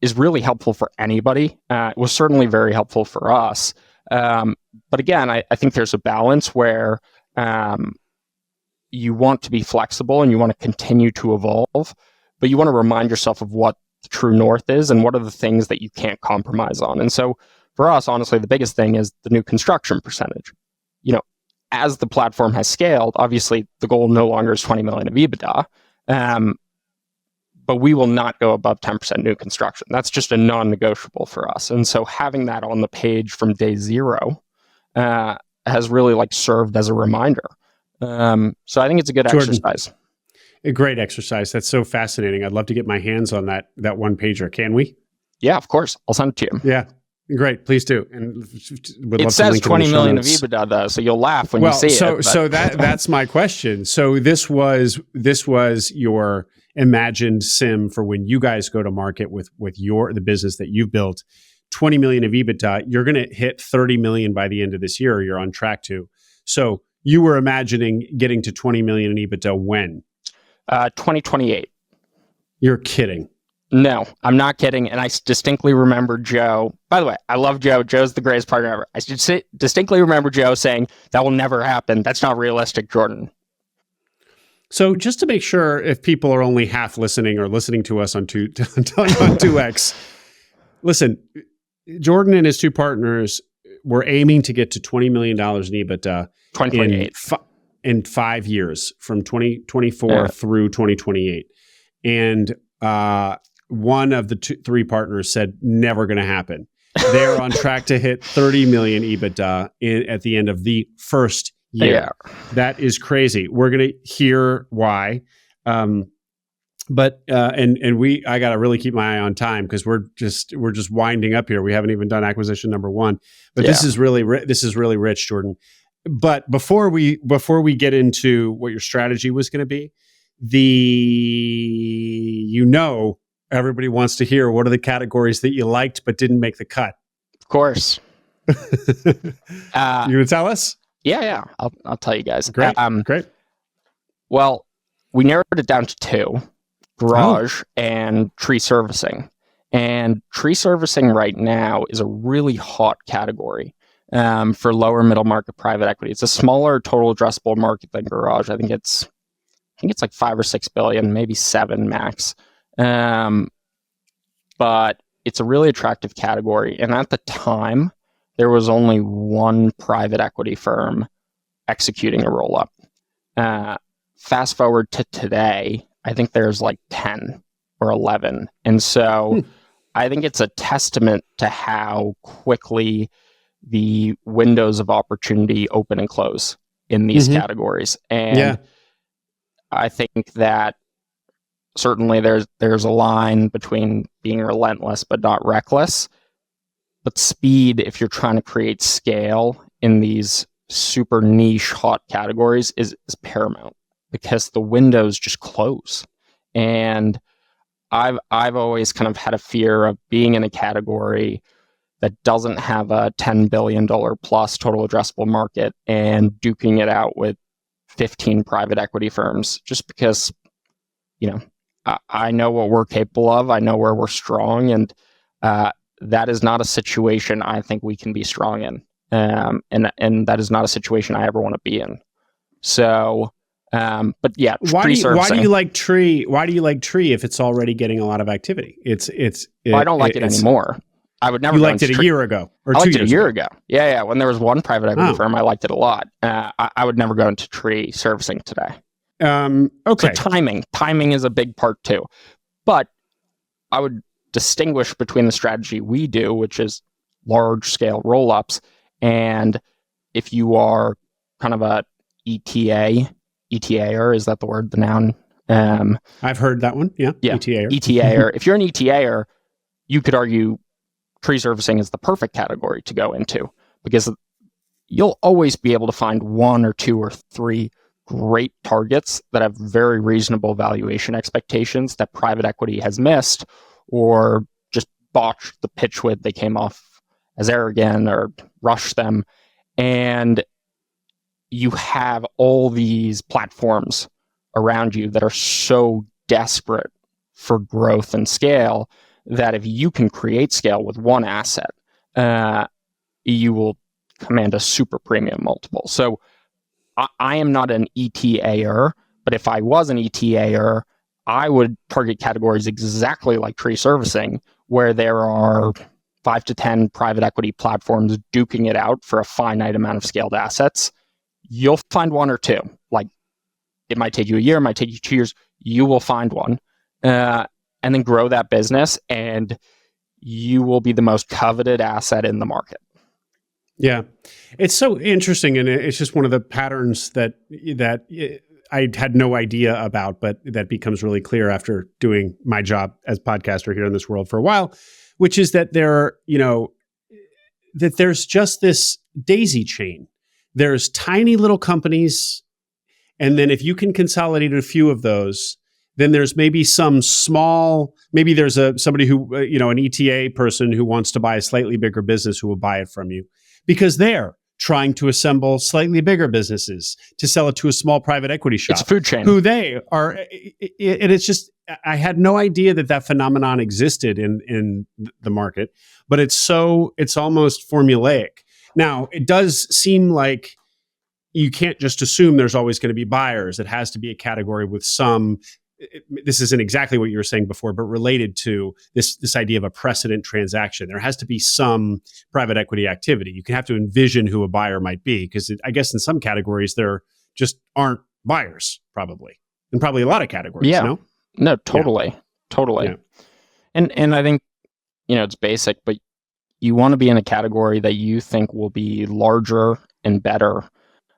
is really helpful for anybody. It was certainly very helpful for us. But again, I think there's a balance where you want to be flexible and you want to continue to evolve, but you want to remind yourself of what the true north is and what are the things that you can't compromise on. And so for us, honestly, the biggest thing is the new construction percentage. As the platform has scaled, obviously the goal no longer is 20 million of EBITDA. But we will not go above 10% new construction. That's just a non-negotiable for us. And so having that on the page from day 0 has really served as a reminder. So I think it's a good exercise.
A great exercise. That's so fascinating. I'd love to get my hands on that one pager. Can we?
Yeah, of course. I'll send it to you.
Yeah. Great, please do. And
it says 20 million of EBITDA though, so you'll laugh when you see it.
So that's my question. So this was your imagined sim for when you guys go to market with the business that you've built. 20 million of EBITDA. You're going to hit 30 million by the end of this year, or you're on track to. So you were imagining getting to 20 million in EBITDA when?
2028.
You're kidding.
No, I'm not kidding. And I distinctly remember Joe. By the way, I love Joe. Joe's the greatest partner ever. I distinctly remember Joe saying, that will never happen. That's not realistic, Jordan.
So just to make sure if people are only half listening or listening to us on 2X, listen, Jordan and his 2 partners were aiming to get to $20 million in EBITDA
2028.
in 5 years, from 2024 through 2028. And one of the three partners said never going to happen. They're on track to hit 30 million EBITDA at the end of the first year. Yeah. That is crazy. We're going to hear why. But I got to really keep my eye on time because we're just winding up here. We haven't even done acquisition number one, but this is really rich, Jordan. But before we get into what your strategy was going to be, everybody wants to hear what are the categories that you liked but didn't make the cut.
Of course.
You gonna tell us?
Yeah. I'll tell you guys.
Great. Great.
Well, we narrowed it down to two. Garage and tree servicing. And tree servicing right now is a really hot category for lower middle market private equity. It's a smaller total addressable market than garage. I think it's like 5 or 6 billion, maybe 7 max. But it's a really attractive category. And at the time, there was only one private equity firm executing a roll-up. Fast forward to today, I think there's like 10 or 11. And so I think it's a testament to how quickly the windows of opportunity open and close in these categories. And I think that certainly there's a line between being relentless but not reckless. But speed, if you're trying to create scale in these super niche hot categories, is paramount. Because the windows just close. And I've always kind of had a fear of being in a category that doesn't have a $10 billion plus total addressable market and duking it out with 15 private equity firms, just because, I know what we're capable of. I know where we're strong. And that is not a situation I think we can be strong in. And that is not a situation I ever want to be in. So... but yeah,
why do you like tree? Why do you like tree if it's already getting a lot of activity?
I don't like it anymore. I would never.
You liked it a year ago or 2 years ago?
I liked it a year ago. Yeah. When there was one private equity firm, I liked it a lot. I would never go into tree servicing today.
Okay.
So timing is a big part too. But I would distinguish between the strategy we do, which is large scale roll ups, and if you are kind of a ETAer, is that the word, the noun?
I've heard that one. Yeah.
ETAer. If you're an ETAer, you could argue tree servicing is the perfect category to go into because you'll always be able to find 1 or 2 or 3 great targets that have very reasonable valuation expectations that private equity has missed or just botched the pitch with. They came off as arrogant or rushed them. And you have all these platforms around you that are so desperate for growth and scale that if you can create scale with one asset, you will command a super premium multiple. So I am not an ETAer, but if I was an ETAer, I would target categories exactly like tree servicing, where there are 5 to 10 private equity platforms duking it out for a finite amount of scaled assets. You'll find 1 or 2. Like, it might take you a year, it might take you 2 years. You will find one, and then grow that business, and you will be the most coveted asset in the market.
Yeah, it's so interesting, and it's just one of the patterns that I had no idea about, but that becomes really clear after doing my job as podcaster here in this world for a while, which is that that there's just this daisy chain. There's tiny little companies, and then if you can consolidate a few of those, then there's maybe some small, maybe there's somebody who, an ETA person who wants to buy a slightly bigger business who will buy it from you because they're trying to assemble slightly bigger businesses to sell it to a small private equity shop.
It's a food chain.
Who they are. And it's just, I had no idea that phenomenon existed in the market, but it's almost formulaic. Now, it does seem like you can't just assume there's always going to be buyers. It has to be a category with some, this isn't exactly what you were saying before, but related to this idea of a precedent transaction. There has to be some private equity activity. You can have to envision who a buyer might be, because I guess in some categories there just aren't buyers, probably. In probably a lot of categories,
yeah.
no?
No, totally. Yeah. Totally. And I think, it's basic, but you want to be in a category that you think will be larger and better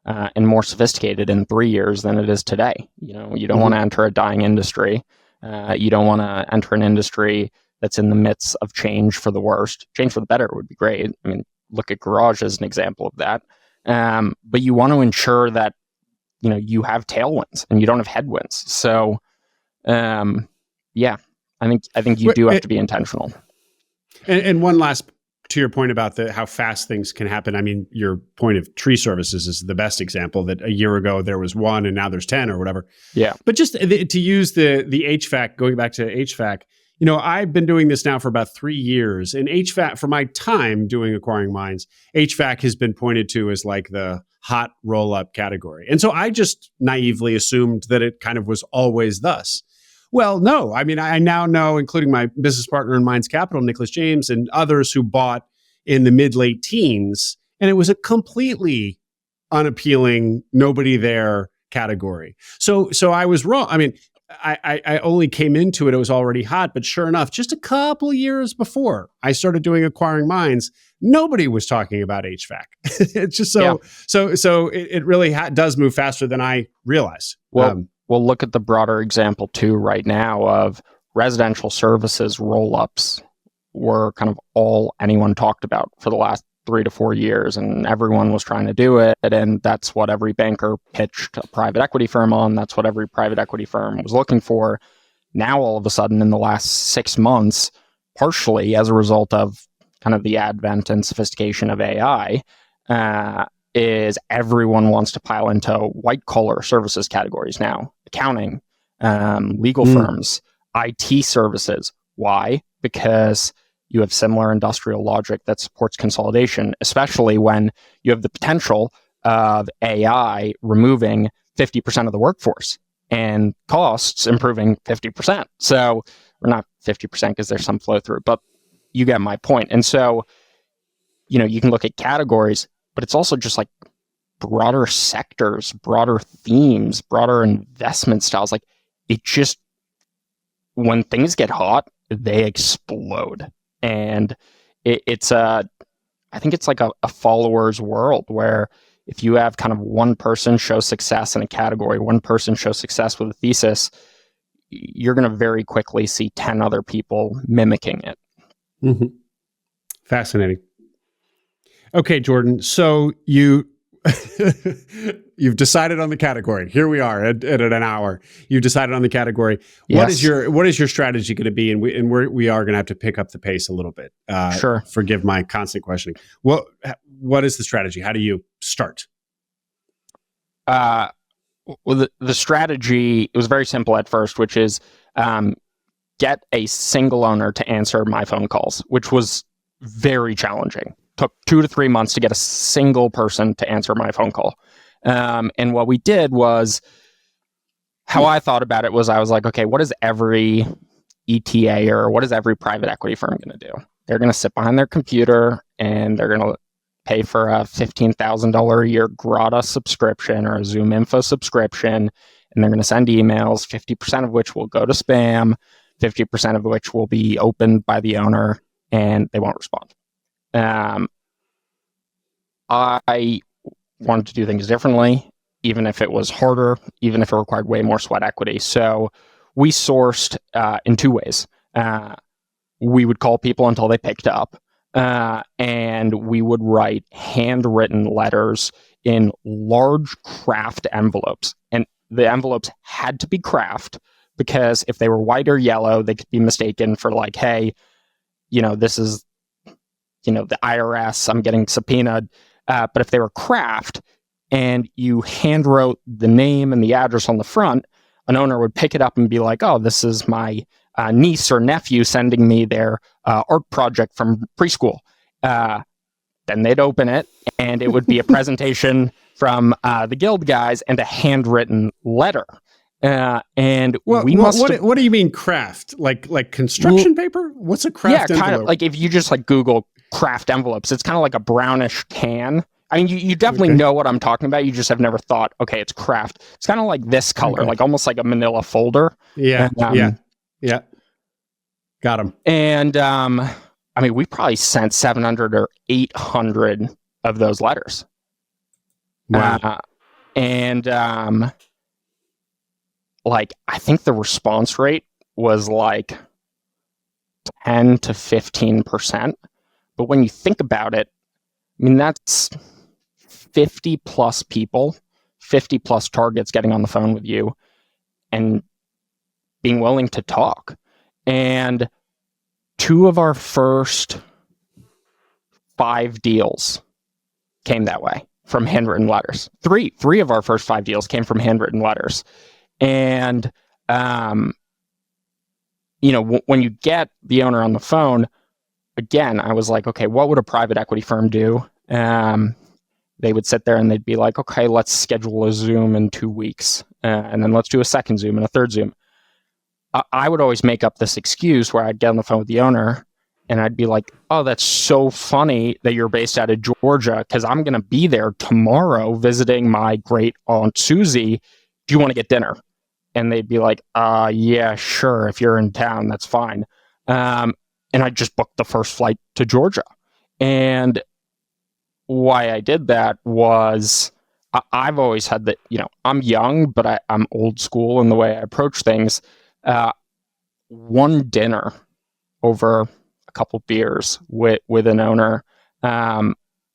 and more sophisticated in 3 years than it is today. You don't want to enter a dying industry. You don't want to enter an industry that's in the midst of change for the worst. Change for the better would be great. I mean, look at Garage as an example of that. But you want to ensure that, you have tailwinds and you don't have headwinds. So, yeah, I think you do have to be intentional.
And one last, to your point about how fast things can happen. I mean, your point of tree services is the best example, that a year ago there was one and now there's 10 or whatever.
Yeah.
But just to use the HVAC, going back to HVAC, I've been doing this now for about 3 years, and HVAC, for my time doing Acquiring Minds, HVAC has been pointed to as like the hot roll-up category. And so I just naively assumed that it kind of was always thus. Well, no. I mean, I now know, including my business partner in Minds Capital, Nicholas James, and others who bought in the mid-late teens, and it was a completely unappealing, nobody there category. So I was wrong. I mean, I only came into it, it was already hot, but sure enough, just a couple years before I started doing Acquiring Minds, nobody was talking about HVAC. It's just so it really does move faster than I realized.
Well, look at the broader example too right now of residential services roll-ups were kind of all anyone talked about for the last 3 to 4 years, and everyone was trying to do it. And that's what every banker pitched a private equity firm on. That's what every private equity firm was looking for. Now, all of a sudden, in the last 6 months, partially as a result of kind of the advent and sophistication of AI, is everyone wants to pile into white collar services categories now. Accounting, legal firms, IT services. Why? Because you have similar industrial logic that supports consolidation, especially when you have the potential of AI removing 50% of the workforce and costs improving 50%. So, or not 50% because there's some flow through, but you get my point. And so, you can look at categories, but it's also just like broader sectors, broader themes, broader investment styles. Like, it just, when things get hot, they explode. And I think it's like a follower's world, where if you have kind of one person show success in a category, one person show success with a thesis, you're going to very quickly see 10 other people mimicking it.
Mm-hmm. Fascinating. Okay, Jordan. So you've decided on the category. Here we are at an hour. You've decided on the category.
Yes.
What is your strategy going to be? And we are going to have to pick up the pace a little bit.
Sure.
Forgive my constant questioning. What is the strategy? How do you start?
Well, the strategy, it was very simple at first, which is get a single owner to answer my phone calls, which was very challenging. Took 2 to 3 months to get a single person to answer my phone call. And what we did was, how I thought about it was, I was like, okay, what is every ETA or what is every private equity firm going to do? They're going to sit behind their computer and they're going to pay for a $15,000 a year Grata subscription or a Zoom Info subscription, and they're going to send emails, 50% of which will go to spam, 50% of which will be opened by the owner, and they won't respond. I wanted to do things differently, even if it was harder, even if it required way more sweat equity. So we sourced in 2 ways. We would call people until they picked up, and we would write handwritten letters in large craft envelopes. And the envelopes had to be craft, because if they were white or yellow, they could be mistaken for like, hey, this is the IRS, I'm getting subpoenaed. But if they were craft and you hand wrote the name and the address on the front, an owner would pick it up and be like, oh, this is my niece or nephew sending me their art project from preschool. Then they'd open it and it would be a presentation from the Guild guys and a handwritten letter. What do you mean craft? Like construction paper? What's a craft envelope? Yeah, kind of like if you just like Google craft envelopes, it's kind of like a brownish can. I mean, you definitely know what I'm talking about. You just have never thought, okay, it's craft. It's kind of like this color, like almost like a manila folder.
Yeah, yeah. Got him.
And I mean, we probably sent 700 or 800 of those letters.
Wow.
And like, I think the response rate was like 10 to 15%. But when you think about it, I mean, that's 50 plus people, 50 plus targets getting on the phone with you and being willing to talk. And 2 of our first 5 deals came that way from handwritten letters. Three of our first 5 deals came from handwritten letters. And, when you get the owner on the phone, again, I was like, okay, what would a private equity firm do? They would sit there and they'd be like, okay, let's schedule a Zoom in 2 weeks. And then let's do a second Zoom and a third Zoom. I would always make up this excuse where I'd get on the phone with the owner and I'd be like, oh, that's so funny that you're based out of Georgia because I'm going to be there tomorrow visiting my great aunt Susie. Do you want to get dinner? And they'd be like, yeah, sure. If you're in town, that's fine. And I just booked the first flight to Georgia. And why I did that was I've always had that, I'm young, but I'm old school in the way I approach things. One dinner over a couple beers with an owner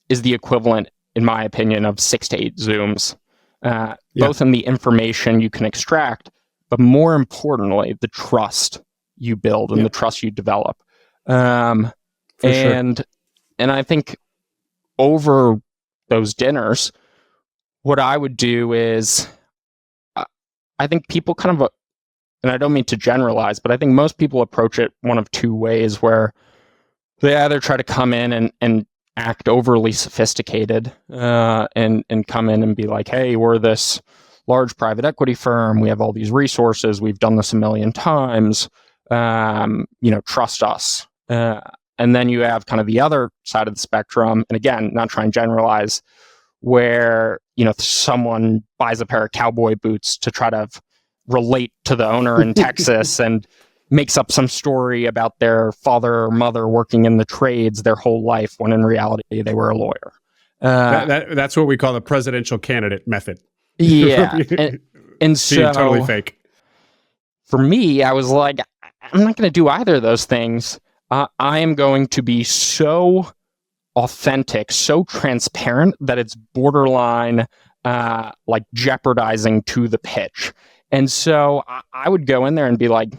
is the equivalent, in my opinion, of 6 to 8 Zooms, both in the information you can extract, but more importantly, the trust you build and the trust you develop. And I think over those dinners, what I would do is, I think people kind of, and I don't mean to generalize, but I think most people approach it one of 2 ways, where they either try to come in and act overly sophisticated and come in and be like, hey, we're this large private equity firm. We have all these resources. We've done this a million times. Trust us. And then you have kind of the other side of the spectrum. And again, not trying to generalize, where, someone buys a pair of cowboy boots to try to relate to the owner in Texas and makes up some story about their father or mother working in the trades their whole life, when in reality they were a lawyer.
That's what we call the presidential candidate method.
Yeah. and so
totally fake.
For me, I was like, I'm not going to do either of those things. I am going to be so authentic, so transparent that it's borderline like jeopardizing to the pitch. And so I would go in there and be like,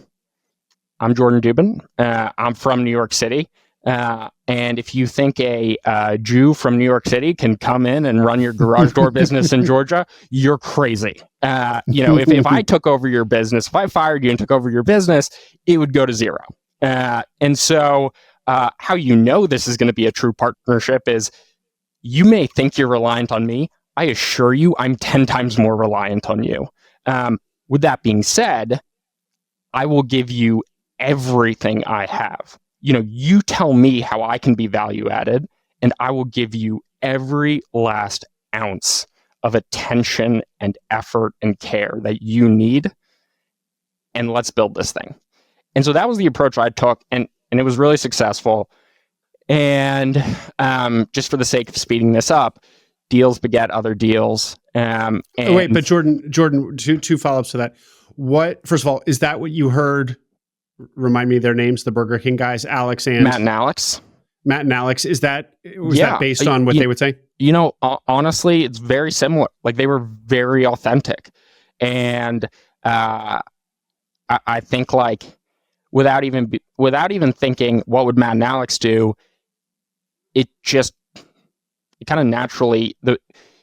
I'm Jordan Dubin. I'm from New York City. And if you think a Jew from New York City can come in and run your garage door business in Georgia, you're crazy. If I took over your business, if I fired you and took over your business, it would go to zero. And so how you know this is going to be a true partnership is, you may think you're reliant on me. I assure you, I'm 10 times more reliant on you. With that being said, I will give you everything I have. You tell me how I can be value added, and I will give you every last ounce of attention and effort and care that you need. And let's build this thing. And so that was the approach I took, and it was really successful. And just for the sake of speeding this up, deals beget other deals.
Wait, but Jordan, two follow-ups to that. First of all, is that what you heard? Remind me their names, the Burger King guys, Alex and
Matt and Alex. Was that based on what they would say? Honestly, it's very similar. Like, they were very authentic. And I think, like, without even thinking, what would Matt and Alex do? It kind of naturally,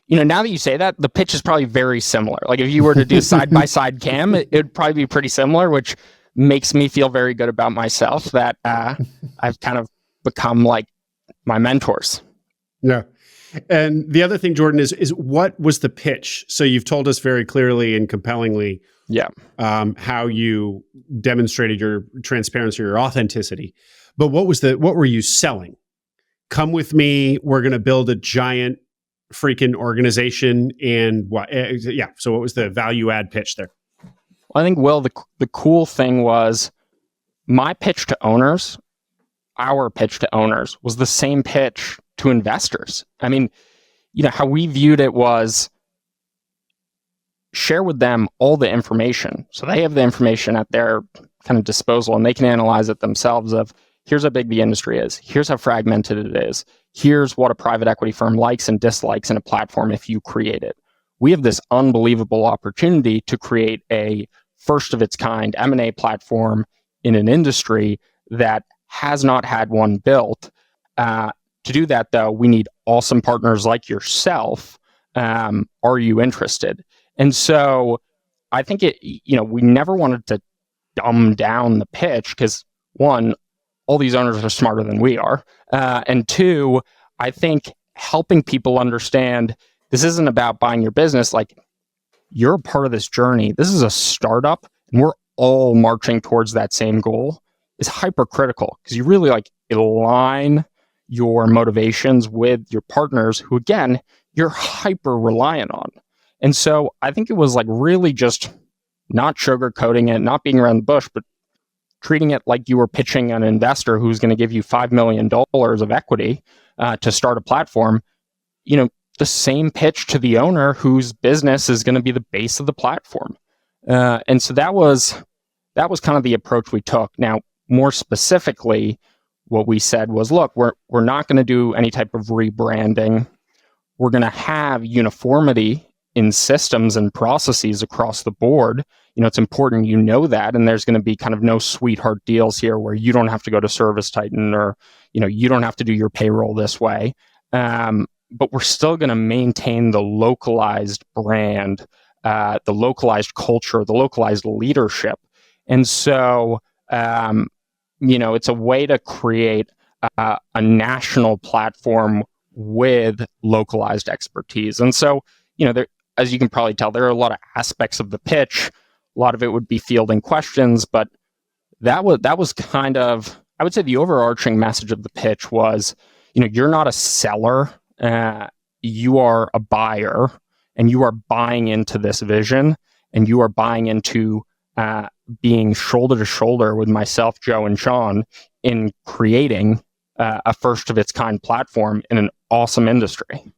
now that you say that, the pitch is probably very similar. Like, if you were to do side-by-side cam, it'd probably be pretty similar, which makes me feel very good about myself that I've kind of become like my mentors.
Yeah. And the other thing, Jordan, is what was the pitch? So you've told us very clearly and compellingly how you demonstrated your transparency, your authenticity. But what were you selling? Come with me. We're going to build a giant freaking organization. And what? So what was the value add pitch there?
I think, Will, the cool thing was, my pitch to owners, our pitch to owners, was the same pitch to investors. I mean, how we viewed it was share with them all the information. So they have the information at their kind of disposal and they can analyze it themselves of here's how big the industry is. Here's how fragmented it is. Here's what a private equity firm likes and dislikes in a platform if you create it. We have this unbelievable opportunity to create a first of its kind M&A platform in an industry that has not had one built. To do that, though, we need awesome partners like yourself. Are you interested? And so I think we never wanted to dumb down the pitch because, one, all these owners are smarter than we are. And two, I think helping people understand this isn't about buying your business. Like, you're a part of this journey. This is a startup, and we're all marching towards that same goal is hypercritical because you really align your motivations with your partners who, again, you're hyper reliant on. And so I think it was really just not sugarcoating it, not being around the bush, but treating it like you were pitching an investor who's going to give you $5 million of equity to start a platform. The same pitch to the owner whose business is going to be the base of the platform. And so that was kind of the approach we took. Now, more specifically, what we said was, look, we're not going to do any type of rebranding. We're going to have uniformity in systems and processes across the board. It's important that, and there's going to be kind of no sweetheart deals here where you don't have to go to Service Titan or, you don't have to do your payroll this way. But we're still going to maintain the localized brand, the localized culture, the localized leadership. And so, it's a way to create a national platform with localized expertise. And so, there, as you can probably tell, there are a lot of aspects of the pitch. A lot of it would be fielding questions, but that was kind of, I would say, the overarching message of the pitch was, you're not a seller. You are a buyer, and you are buying into this vision, and you are buying into being shoulder to shoulder with myself, Joe, and Sean in creating a first of its kind platform in an awesome industry.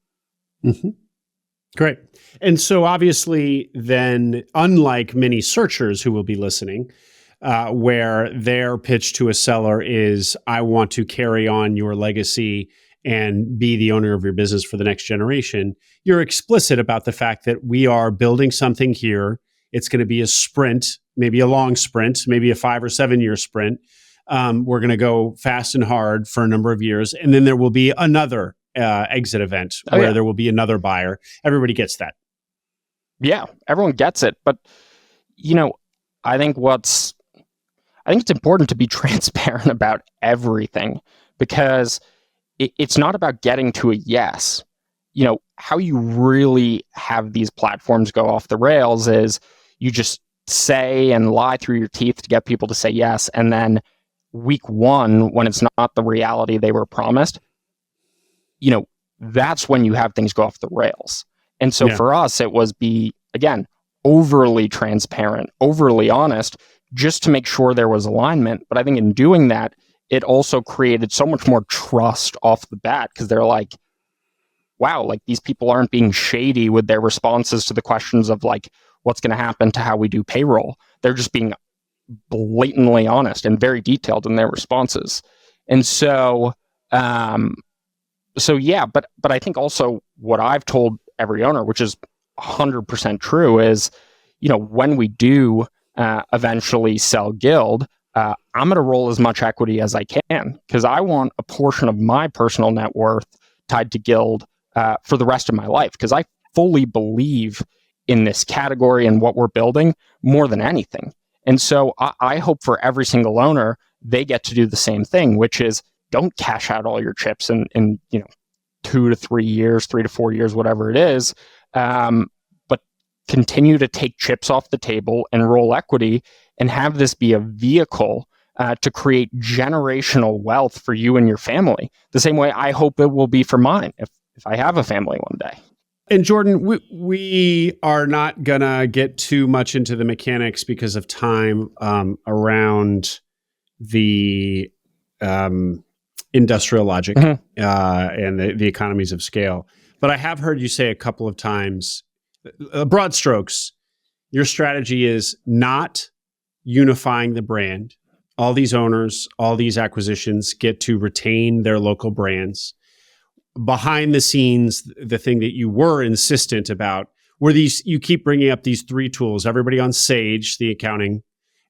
Mm-hmm. Great. And so obviously then, unlike many searchers who will be listening, where their pitch to a seller is, I want to carry on your legacy and be the owner of your business for the next generation, you're explicit about the fact that we are building something here. It's going to be a sprint, maybe a long sprint, maybe a 5 or 7 year sprint. We're going to go fast and hard for a number of years. And then there will be another exit event where there will be another buyer. Everybody gets that.
Yeah, everyone gets it. But, I think it's important to be transparent about everything, because it's not about getting to a yes. How you really have these platforms go off the rails is you just say and lie through your teeth to get people to say yes. And then week one, when it's not the reality they were promised, that's when you have things go off the rails. And so for us, it was again, overly transparent, overly honest, just to make sure there was alignment. But I think in doing that, it also created so much more trust off the bat, because they're like, wow, these people aren't being shady with their responses to the questions of what's going to happen to how we do payroll. They're just being blatantly honest and very detailed in their responses. And so, but I think also what I've told every owner, which is 100% true, is, when we do eventually sell Guild, I'm going to roll as much equity as I can, because I want a portion of my personal net worth tied to Guild for the rest of my life, because I fully believe in this category and what we're building more than anything. And so I hope for every single owner, they get to do the same thing, which is don't cash out all your chips in 2 to 3 years, 3 to 4 years, whatever it is, but continue to take chips off the table and roll equity and have this be a vehicle to create generational wealth for you and your family, the same way I hope it will be for mine if I have a family one day.
And Jordan, we are not going to get too much into the mechanics because of time around the industrial logic and the economies of scale. But I have heard you say a couple of times, broad strokes, your strategy is not unifying the brand. All these owners, all these acquisitions get to retain their local brands. Behind the scenes, the thing that you were insistent about were these, you keep bringing up these three tools, everybody on Sage, the accounting,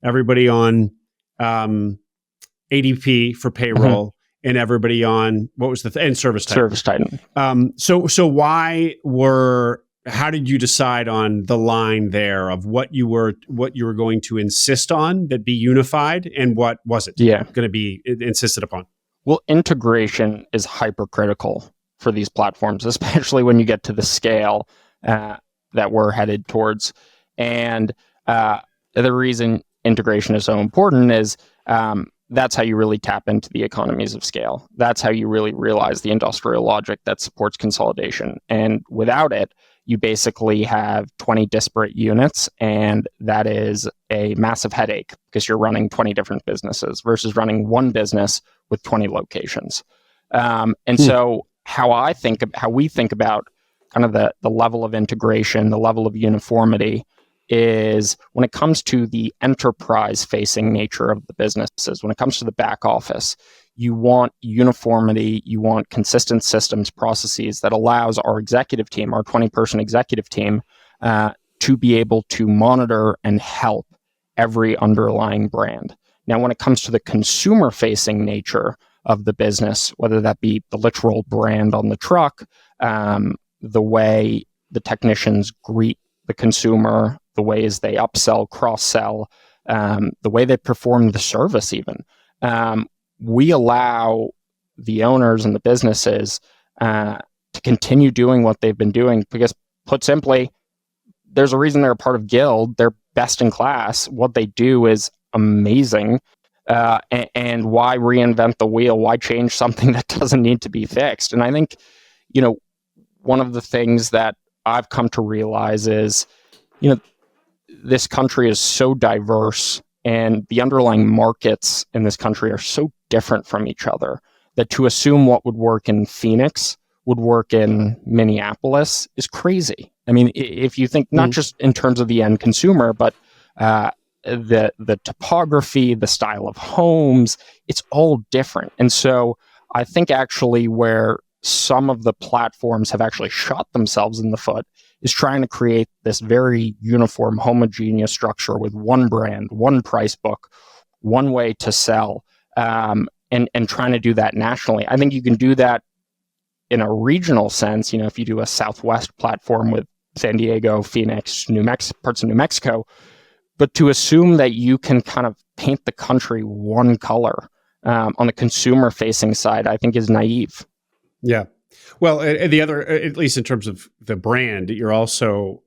everybody on ADP for payroll, and everybody on, what was and ServiceTitan.
ServiceTitan.
How did you decide on the line there of what you were going to insist on that be unified and what wasn't going to be insisted upon?
Well, integration is hypercritical for these platforms, especially when you get to the scale that we're headed towards. And the reason integration is so important is that's how you really tap into the economies of scale. That's how you really realize the industrial logic that supports consolidation. And without it, you basically have 20 disparate units, and that is a massive headache because you're running 20 different businesses versus running one business with 20 locations. So how we think about kind of the level of integration, the level of uniformity is when it comes to the enterprise-facing nature of the businesses, when it comes to the back office, you want uniformity, you want consistent systems, processes that allows our executive team, our 20-person executive team, to be able to monitor and help every underlying brand. Now, when it comes to the consumer-facing nature of the business, whether that be the literal brand on the truck, the way the technicians greet the consumer, the ways they upsell, cross-sell, the way they perform the service even, we allow the owners and the businesses to continue doing what they've been doing because, put simply, there's a reason they're a part of Guild. They're best in class. What they do is amazing. And why reinvent the wheel? Why change something that doesn't need to be fixed? And I think, one of the things that I've come to realize is, this country is so diverse and the underlying markets in this country are so different from each other that to assume what would work in Phoenix would work in Minneapolis is crazy. I mean, if you think not just in terms of the end consumer, but the topography, the style of homes, it's all different. And so I think actually where some of the platforms have actually shot themselves in the foot is trying to create this very uniform, homogeneous structure with one brand, one price book, one way to sell, and trying to do that nationally. I think you can do that in a regional sense. If you do a Southwest platform with San Diego, Phoenix, parts of New Mexico, but to assume that you can kind of paint the country one color on the consumer-facing side, I think is naive.
Yeah. Well, the other, at least in terms of the brand, you're also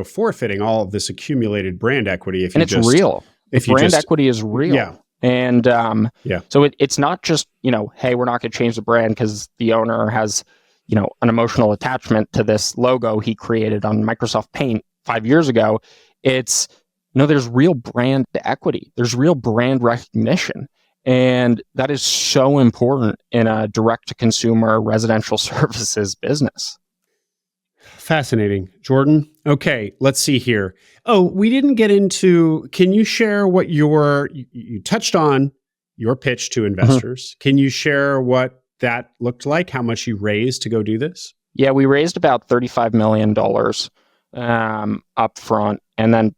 forfeiting all of this accumulated brand equity. It's
real. Brand equity is real.
Yeah.
And so it's not just, hey, we're not going to change the brand because the owner has, an emotional attachment to this logo he created on Microsoft Paint 5 years ago. It's, there's real brand equity. There's real brand recognition. And that is so important in a direct-to-consumer residential services business.
Fascinating. Jordan, okay, let's see here. Oh, we didn't get into, can you share what you touched on your pitch to investors. Can you share what that looked like, how much you raised to go do this?
Yeah, we raised about $35 million up front and then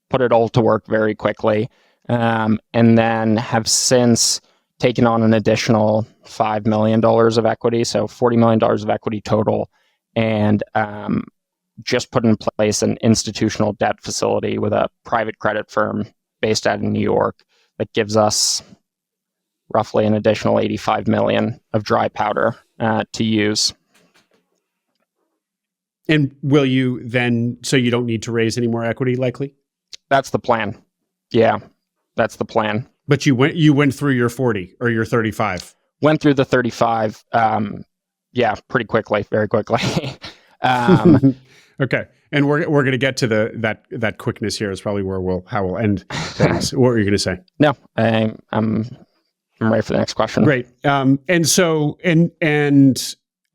put it all to work very quickly. And then have since taken on an additional $5 million of equity, so $40 million of equity total, and just put in place an institutional debt facility with a private credit firm based out in New York that gives us roughly an additional $85 million of dry powder to use.
And will you then, so you don't need to raise any more equity likely?
That's the plan. Yeah. That's the plan.
But you went through your 40 or your 35.
Went through the 35, pretty quickly, very quickly.
Okay, and we're going to get to that quickness here is probably where we'll end things. What were you going to say?
No, I'm ready for the next question.
Great. And so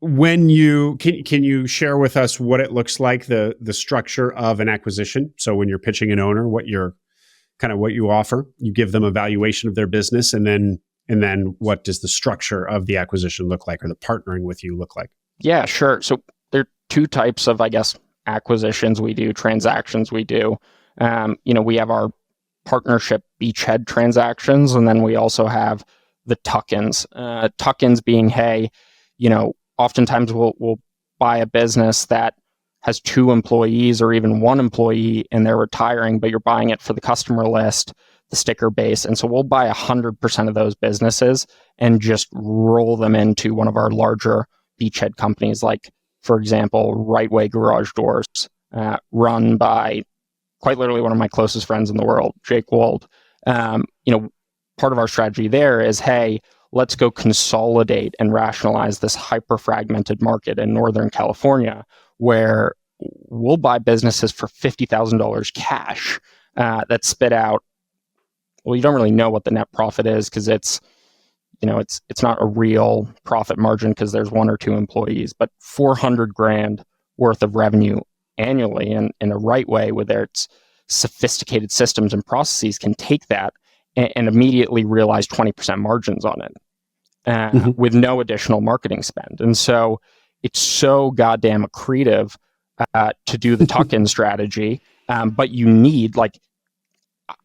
when you can you share with us what it looks like, the structure of an acquisition? So when you're pitching an owner, what you offer, you give them a valuation of their business, and then what does the structure of the acquisition look like, or the partnering with you look like?
Yeah, sure. So there are two types of, I guess, acquisitions we do, transactions we do. We have our partnership beachhead transactions, and then we also have the tuck-ins. Tuck-ins being, hey, oftentimes we'll buy a business that has 2 employees or even 1 employee and they're retiring, but you're buying it for the customer list, the sticker base. And so we'll buy 100% of those businesses and just roll them into one of our larger beachhead companies, like, for example, Right Way Garage Doors, run by quite literally one of my closest friends in the world, Jake Wold. Part of our strategy there is, hey, let's go consolidate and rationalize this hyper-fragmented market in Northern California, where we'll buy businesses for $50,000 cash that spit out, well, you don't really know what the net profit is because it's not a real profit margin because there's 1 or 2 employees, but $400,000 worth of revenue annually, and in a right way with its sophisticated systems and processes can take that and immediately realize 20% margins on it with no additional marketing spend. And so it's so goddamn accretive to do the tuck-in strategy, but you need,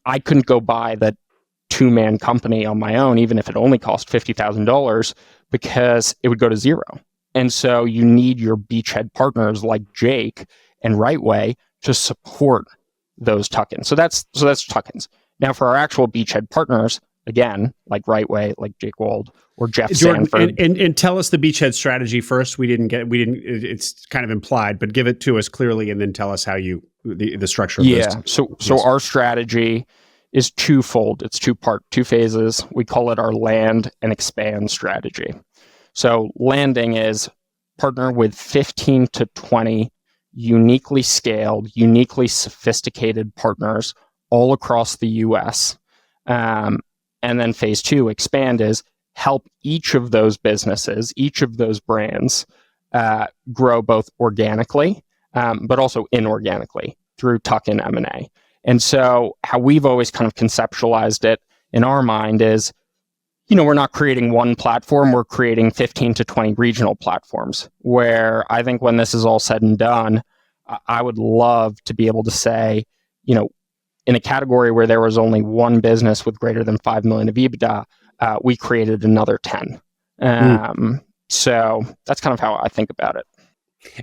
I couldn't go buy that 2-man company on my own, even if it only cost $50,000, because it would go to zero. And so you need your beachhead partners like Jake and Right Way to support those tuck-ins. So that's tuck-ins. Now for our actual beachhead partners, again, like Right Way, like Jake Wold or Jeff
Jordan,
Sanford.
And tell us the beachhead strategy first. It's kind of implied, but give it to us clearly and then tell us how the structure of this.
So our strategy is twofold. It's 2 phases. We call it our land and expand strategy. So landing is partner with 15 to 20 uniquely scaled, uniquely sophisticated partners all across the US. And then phase 2, expand, is help each of those businesses, each of those brands grow both organically, but also inorganically through tuck-in M&A. And so how we've always kind of conceptualized it in our mind is, we're not creating one platform, we're creating 15 to 20 regional platforms, where I think when this is all said and done, I would love to be able to say, in a category where there was only 1 business with greater than 5 million of EBITDA, we created another 10. So that's kind of how I think about it.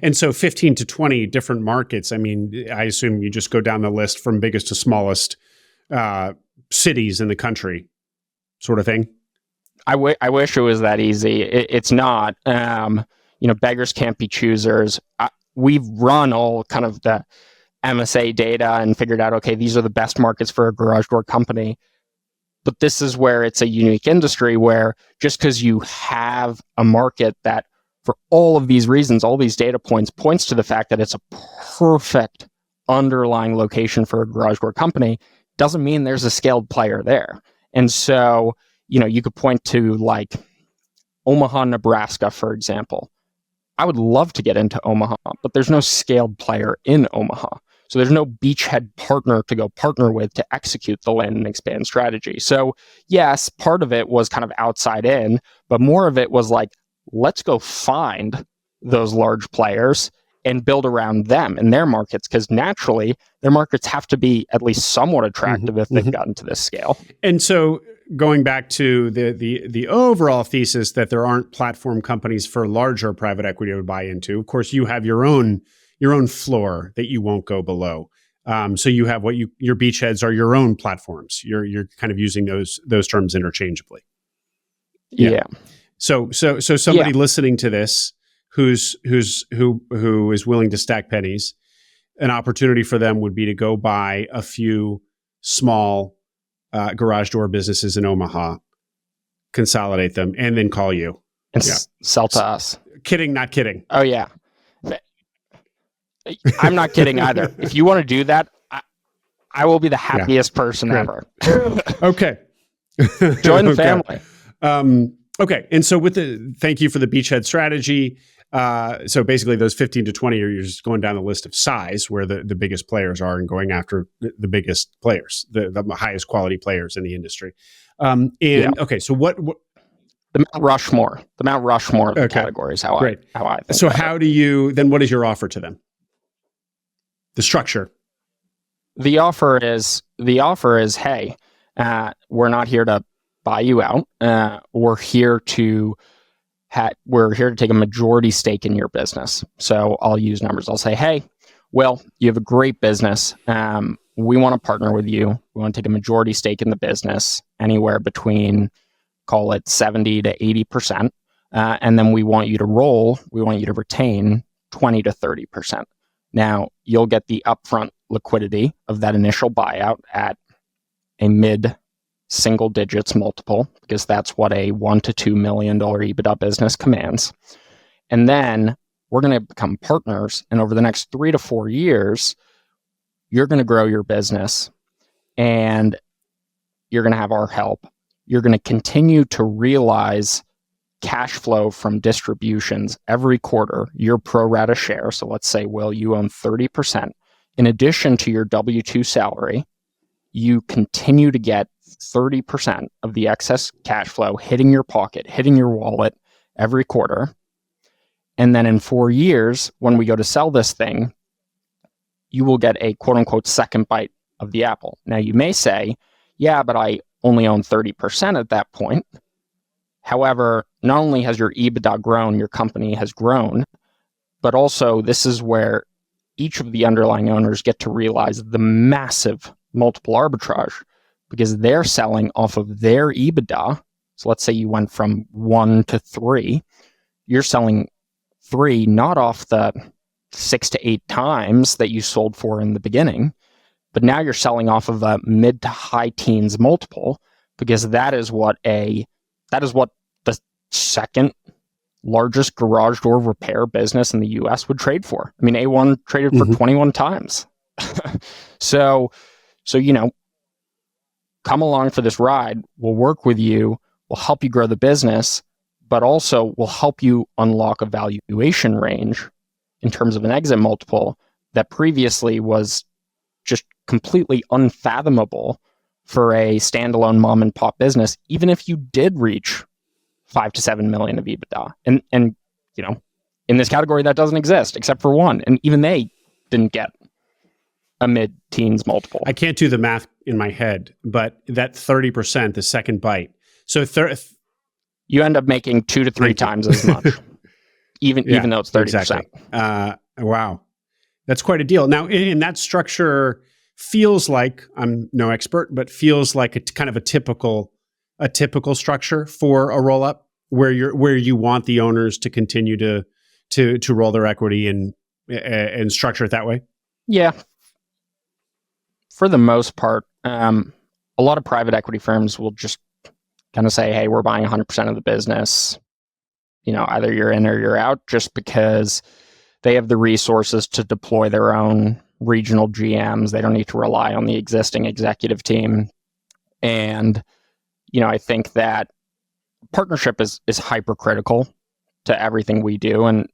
And so 15 to 20 different markets. I mean, I assume you just go down the list from biggest to smallest cities in the country, sort of thing.
I wish it was that easy. It's not. Beggars can't be choosers. We've run all kind of the MSA data and figured out, okay, these are the best markets for a garage door company. But this is where it's a unique industry, where just because you have a market that, for all of these reasons, all these data points to the fact that it's a perfect underlying location for a garage door company, doesn't mean there's a scaled player there. And so, you could point to like Omaha, Nebraska, for example. I would love to get into Omaha, but there's no scaled player in Omaha. So there's no beachhead partner to go partner with to execute the land and expand strategy. So yes, part of it was kind of outside in, but more of it was like, let's go find those large players and build around them and their markets, because naturally their markets have to be at least somewhat attractive if they've gotten to this scale. And
so going back to the overall thesis that there aren't platform companies for larger private equity to buy into, of course, you have your own floor that you won't go below. So you have your beachheads are your own platforms. You're kind of using those terms interchangeably.
Yeah.
So somebody listening to this who is willing to stack pennies, an opportunity for them would be to go buy a few small garage door businesses in Omaha, consolidate them, and then call you
and sell to us.
Kidding, not kidding.
Oh yeah. I'm not kidding either. If you want to do that, I will be the happiest person ever.
Okay.
Join the family.
Okay. And so thank you for the beachhead strategy. So basically those 15 to 20 are you're just going down the list of size where the biggest players are and going after the biggest players, the highest quality players in the industry. Okay, so what
the Mount Rushmore of the categories, how I think.
So how do you, then what is your offer to them? The structure.
The offer is, hey, we're not here to buy you out. We're here to take a majority stake in your business. So I'll use numbers. I'll say, hey, Will, you have a great business. We want to partner with you. We want to take a majority stake in the business, anywhere between, call it 70 to 80%. And then we want you to retain 20 to 30%. Now, you'll get the upfront liquidity of that initial buyout at a mid-single digits multiple, because that's what a $1 to $2 million EBITDA business commands. And then we're going to become partners. And over the next 3 to 4 years, you're going to grow your business and you're going to have our help. You're going to continue to realize cash flow from distributions every quarter, your pro rata share. So let's say, Will, you own 30%. In addition to your W-2 salary, you continue to get 30% of the excess cash flow hitting your pocket, hitting your wallet every quarter. And then in 4 years, when we go to sell this thing, you will get a quote unquote second bite of the apple. Now you may say, yeah, but I only own 30% at that point. However, not only has your EBITDA grown, your company has grown, but also this is where each of the underlying owners get to realize the massive multiple arbitrage, because they're selling off of their EBITDA. So let's say you went from 1 to 3, you're selling 3 not off the 6 to 8 times that you sold for in the beginning, but now you're selling off of a mid to high teens multiple, because that is what the second largest garage door repair business in the US would trade for. I mean, A1 traded for 21 times. So, come along for this ride. We'll work with you. We'll help you grow the business, but also we'll help you unlock a valuation range in terms of an exit multiple that previously was just completely unfathomable for a standalone mom and pop business, even if you did reach 5 to 7 million of EBITDA. And in this category, that doesn't exist except for one. And even they didn't get a mid-teens multiple.
I can't do the math in my head, but that 30%, the second bite. So
you end up making 2 to 3 times as much, even though it's 30%.
Exactly. Wow. That's quite a deal. Now, in that structure, feels like, I'm no expert, but feels like a kind of a typical structure for a roll-up where you want the owners to continue to roll their equity and structure it that way?
Yeah. For the most part, a lot of private equity firms will just kind of say, hey, we're buying 100% of the business. Either you're in or you're out, just because they have the resources to deploy their own regional GMs. They don't need to rely on the existing executive team. And, I think that partnership is hypercritical to everything we do. And,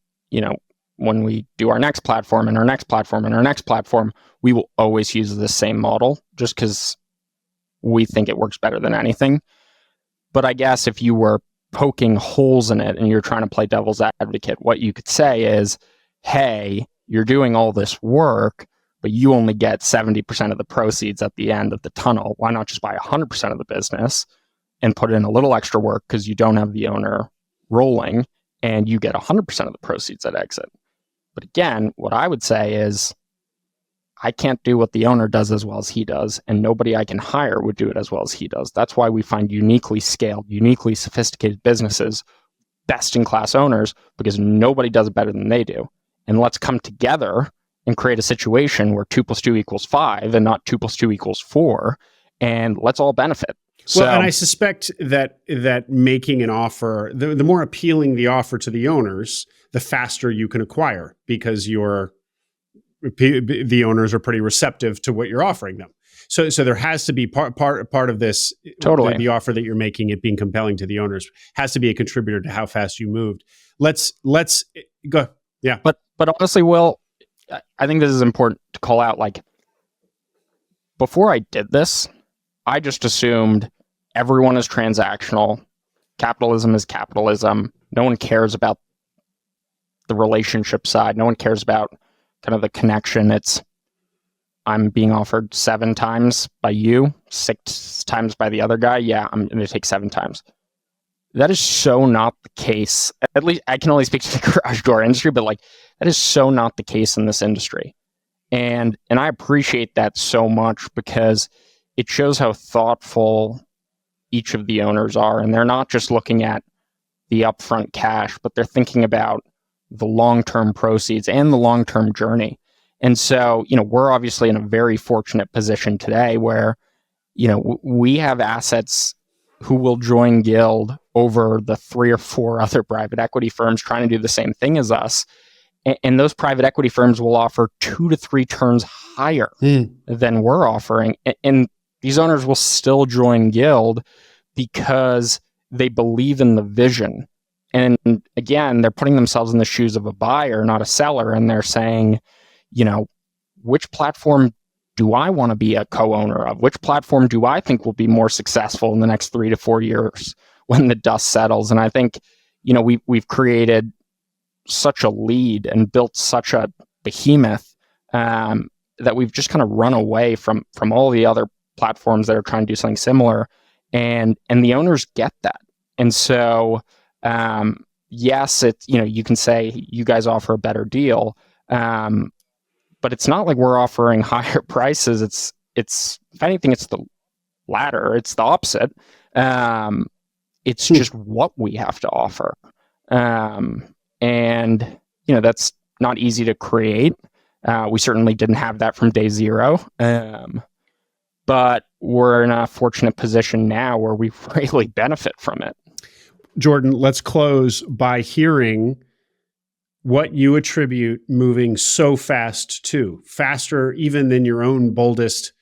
when we do our next platform and our next platform and our next platform, we will always use the same model just because we think it works better than anything. But I guess if you were poking holes in it and you're trying to play devil's advocate, what you could say is, hey, you're doing all this work, but you only get 70% of the proceeds at the end of the tunnel. Why not just buy 100% of the business and put in a little extra work because you don't have the owner rolling, and you get 100% of the proceeds at exit? But again, what I would say is, I can't do what the owner does as well as he does, and nobody I can hire would do it as well as he does. That's why we find uniquely scaled, uniquely sophisticated businesses, best-in-class owners, because nobody does it better than they do. And let's come together and create a situation where 2 + 2 = 5 and not 2 + 2 = 4, and let's all benefit.
Well, and I suspect that making an offer, the more appealing the offer to the owners, the faster you can acquire, because you're the owners are pretty receptive to what you're offering them. So there has to be part of this.
Totally.
The offer that you're making, it being compelling to the owners, has to be a contributor to how fast you moved. Let's go. Yeah.
But honestly, Will, I think this is important to call out. Like, before I did this, I just assumed everyone is transactional. Capitalism is capitalism. No one cares about the relationship side. No one cares about kind of the connection. It's, I'm being offered 7 times by you, 6 times by the other guy. Yeah, I'm going to take 7 times. That is so not the case. At least I can only speak to the garage door industry, but like, that is so not the case in this industry. And I appreciate that so much, because it shows how thoughtful each of the owners are. And they're not just looking at the upfront cash, but they're thinking about the long-term proceeds and the long-term journey. And so, we're obviously in a very fortunate position today where, we have assets who will join Guild over the 3 or 4 other private equity firms trying to do the same thing as us. And those private equity firms will offer 2 to 3 turns higher than we're offering. And these owners will still join Guild because they believe in the vision. And again, they're putting themselves in the shoes of a buyer, not a seller. And they're saying, which platform do I want to be a co-owner of? Which platform do I think will be more successful in the next 3 to 4 years when the dust settles? And I think, we've created such a lead and built such a behemoth that we've just kind of run away from all the other platforms that are trying to do something similar. And the owners get that. And so, yes, it's, you can say you guys offer a better deal. But it's not like we're offering higher prices. It's if anything, it's the latter. It's the opposite. It's just what we have to offer. And that's not easy to create. We certainly didn't have that from day zero. But we're in a fortunate position now where we really benefit from it.
Jordan, let's close by hearing what you attribute moving so fast to, faster even than your own boldest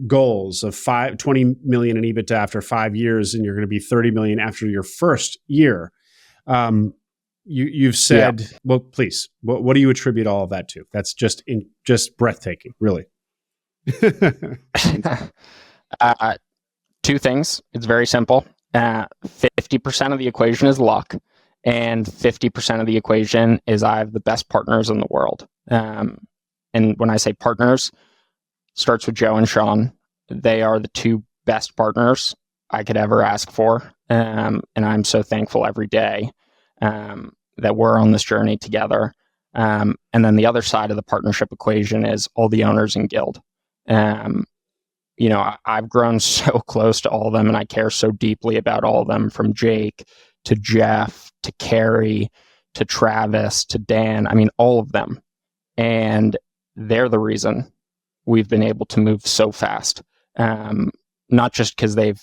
goals of 20 million in EBITDA after 5 years, and you're going to be 30 million after your first year. You've said, well, please, what do you attribute all of that to? That's just breathtaking, really.
2 things. It's very simple. 50% of the equation is luck, and 50% of the equation is I have the best partners in the world. And when I say partners, it starts with Joe and Sean. They are the 2 best partners I could ever ask for. And I'm so thankful every day that we're on this journey together. And then the other side of the partnership equation is all the owners in Guild. I've grown so close to all of them, and I care so deeply about all of them, from Jake to Jeff to Carrie to Travis to Dan. I mean, all of them. And they're the reason we've been able to move so fast. Not just because they've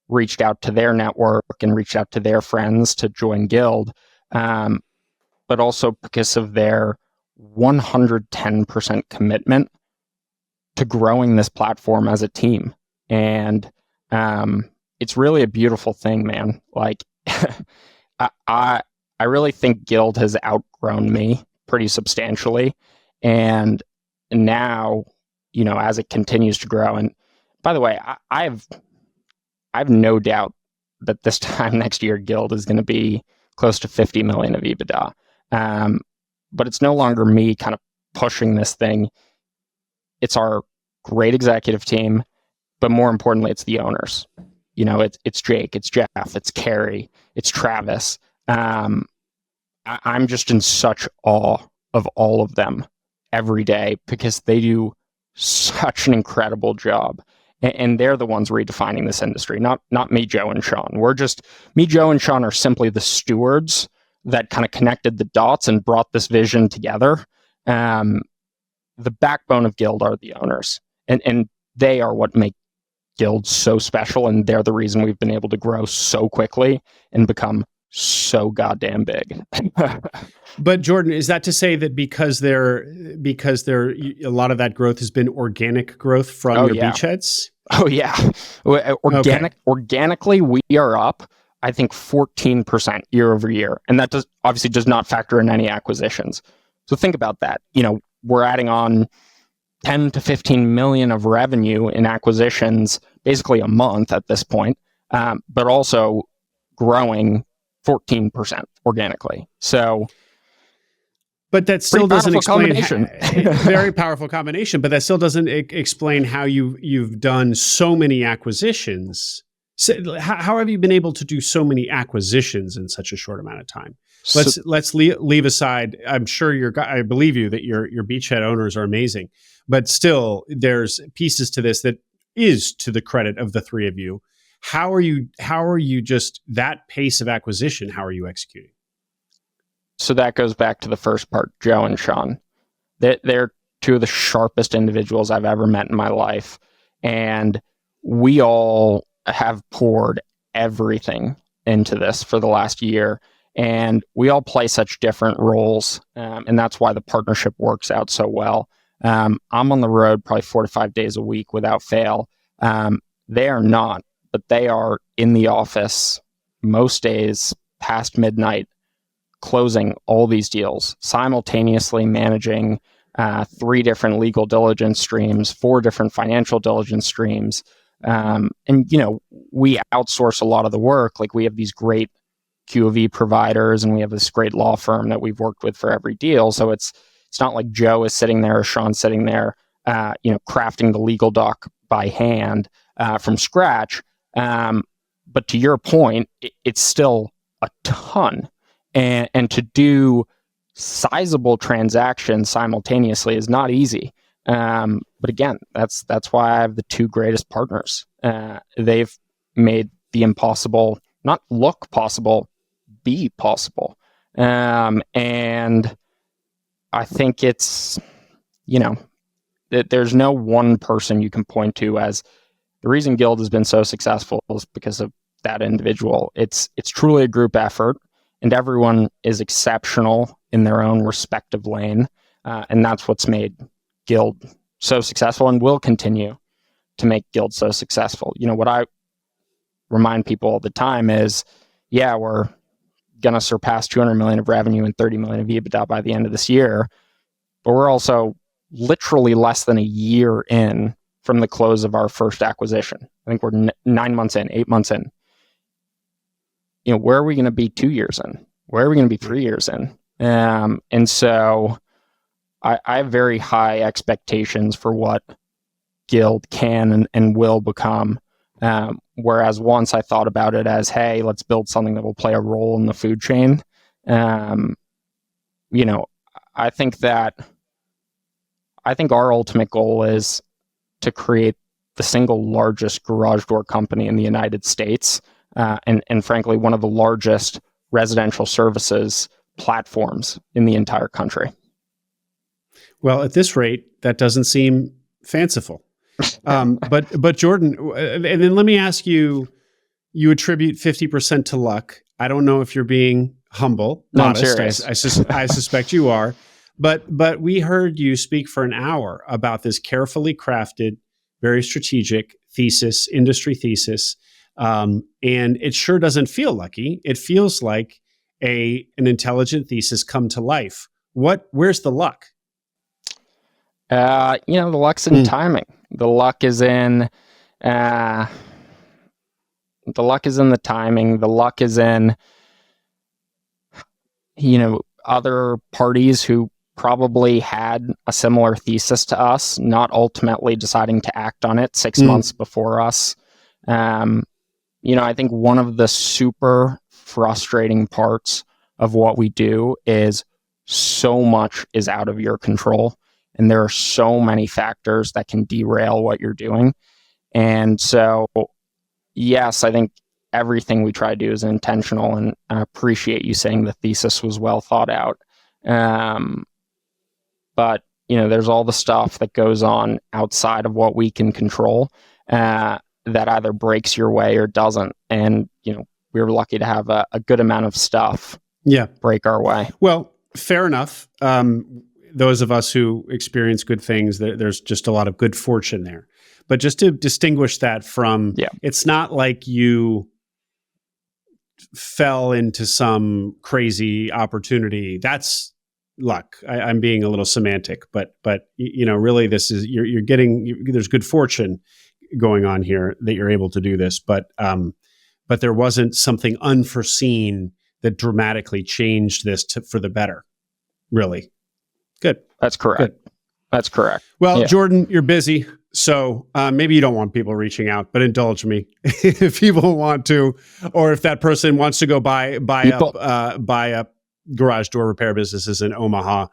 reached out to their network and reached out to their friends to join Guild, but also because of their 110% commitment to growing this platform as a team. And it's really a beautiful thing, man. Like, I really think Guild has outgrown me pretty substantially. And now, as it continues to grow, and by the way, I have no doubt that this time next year, Guild is going to be close to 50 million of EBITDA. But it's no longer me kind of pushing this thing. It's our great executive team, but more importantly, it's the owners. It's Jake, it's Jeff, it's Carrie, it's Travis. I'm just in such awe of all of them every day, because they do such an incredible job. And they're the ones redefining this industry, not me, Joe, and Sean. Me, Joe, and Sean are simply the stewards that kind of connected the dots and brought this vision together. The backbone of Guild are the owners, and they are what make Guild so special, and they're the reason we've been able to grow so quickly and become so goddamn big.
But Jordan, is that to say that because a lot of that growth has been organic growth from your beachheads?
Oh yeah. Organically, we are up, I think 14% year over year. And that obviously does not factor in any acquisitions. So think about that. We're adding on 10 to 15 million of revenue in acquisitions basically a month at this point, but also growing 14% organically. So,
but that still doesn't explain very powerful combination. But that still doesn't explain how you've done so many acquisitions. So how have you been able to do so many acquisitions in such a short amount of time? Let's leave aside. I'm sure I believe you that your beachhead owners are amazing, but still there's pieces to this that is to the credit of the three of you. How are you just that pace of acquisition? How are you executing?
So that goes back to the first part, Joe and Sean. They're two of the sharpest individuals I've ever met in my life. And we all have poured everything into this for the last year. And we all play such different roles. And that's why the partnership works out so well. I'm on the road probably 4 to 5 days a week without fail. They are not, but they are in the office most days past midnight, closing all these deals, simultaneously managing 3 different legal diligence streams, 4 different financial diligence streams. And, we outsource a lot of the work. Like we have these great QOV providers and we have this great law firm that we've worked with for every deal. So it's not like Joe is sitting there or Sean's sitting there, crafting the legal doc by hand from scratch. But to your point, it's still a ton. And to do sizable transactions simultaneously is not easy. But again, that's why I have the 2 greatest partners. They've made the impossible not look possible, be possible. And I think it's, that there's no one person you can point to as the reason Guild has been so successful is because of that individual. It's truly a group effort. And everyone is exceptional in their own respective lane. And that's what's made Guild so successful and will continue to make Guild so successful. What I remind people all the time is, we're going to surpass 200 million of revenue and 30 million of EBITDA by the end of this year. But we're also literally less than a year in from the close of our first acquisition. I think we're 9 months in, 8 months in. Where are we going to be 2 years in? Where are we going to be 3 years in? And so I have very high expectations for what Guild can and will become. Whereas once I thought about it as, hey, let's build something that will play a role in the food chain. I think our ultimate goal is to create the single largest garage door company in the United States. And frankly, one of the largest residential services platforms in the entire country.
Well, at this rate, that doesn't seem fanciful. But Jordan, and then let me ask you, you attribute 50% to luck. I don't know if you're being humble, modest. I suspect you are. But we heard you speak for an hour about this carefully crafted, very strategic thesis, industry thesis. And it sure doesn't feel lucky. It feels like an intelligent thesis come to life. Where's the luck?
The luck's in timing. The luck is in the timing. The luck is in, other parties who probably had a similar thesis to us, not ultimately deciding to act on it 6 months before us. I think one of the super frustrating parts of what we do is so much is out of your control. And there are so many factors that can derail what you're doing. And so, yes, I think everything we try to do is intentional. And I appreciate you saying the thesis was well thought out. But, there's all the stuff that goes on outside of what we can control that either breaks your way or doesn't. And, we were lucky to have a good amount of stuff break our way.
Well, fair enough. Those of us who experience good things, there's just a lot of good fortune there. But just to distinguish that from, it's not like you fell into some crazy opportunity. That's luck. I'm being a little semantic, but really, this is you're getting. There's good fortune going on here that you're able to do this, but there wasn't something unforeseen that dramatically changed this for the better. Really, good.
That's correct. Good. That's correct.
Well, Jordan, you're busy, so maybe you don't want people reaching out, but indulge me if people want to, or if that person wants to go buy up garage door repair businesses in Omaha.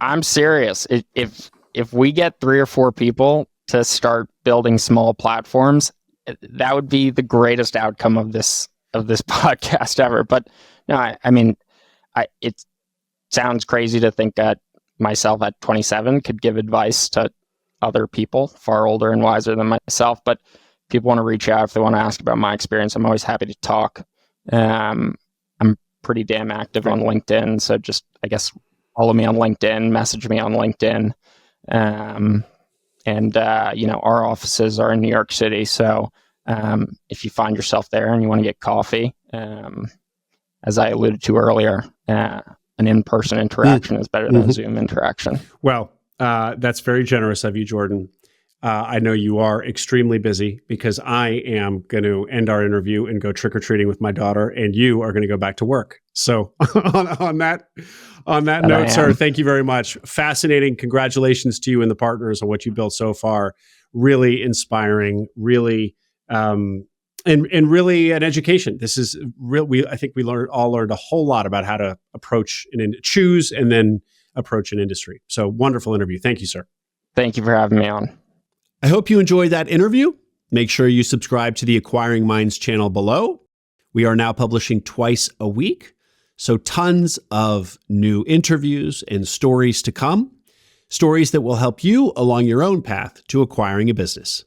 I'm serious. If we get 3 or 4 people to start building small platforms, that would be the greatest outcome of this podcast ever. But no, I mean, it sounds crazy to think that myself at 27 could give advice to other people far older and wiser than myself. But if people want to reach out, if they want to ask about my experience, I'm always happy to talk. I'm pretty damn active on LinkedIn, so just, I guess, follow me on LinkedIn, message me on LinkedIn. Our offices are in New York City. So if you find yourself there and you want to get coffee, as I alluded to earlier, an in-person interaction is better than a Zoom interaction.
Well, that's very generous of you, Jordan. I know you are extremely busy because I am going to end our interview and go trick-or-treating with my daughter, and you are going to go back to work. So on that note, sir, thank you very much. Fascinating. Congratulations to you and the partners on what you built so far. Really inspiring, really, and really an education. This is real. I think we all learned a whole lot about how to approach and choose and then approach an industry. So wonderful interview. Thank you, sir.
Thank you for having me on.
I hope you enjoyed that interview. Make sure you subscribe to the Acquiring Minds channel below. We are now publishing twice a week, so tons of new interviews and stories to come. Stories that will help you along your own path to acquiring a business.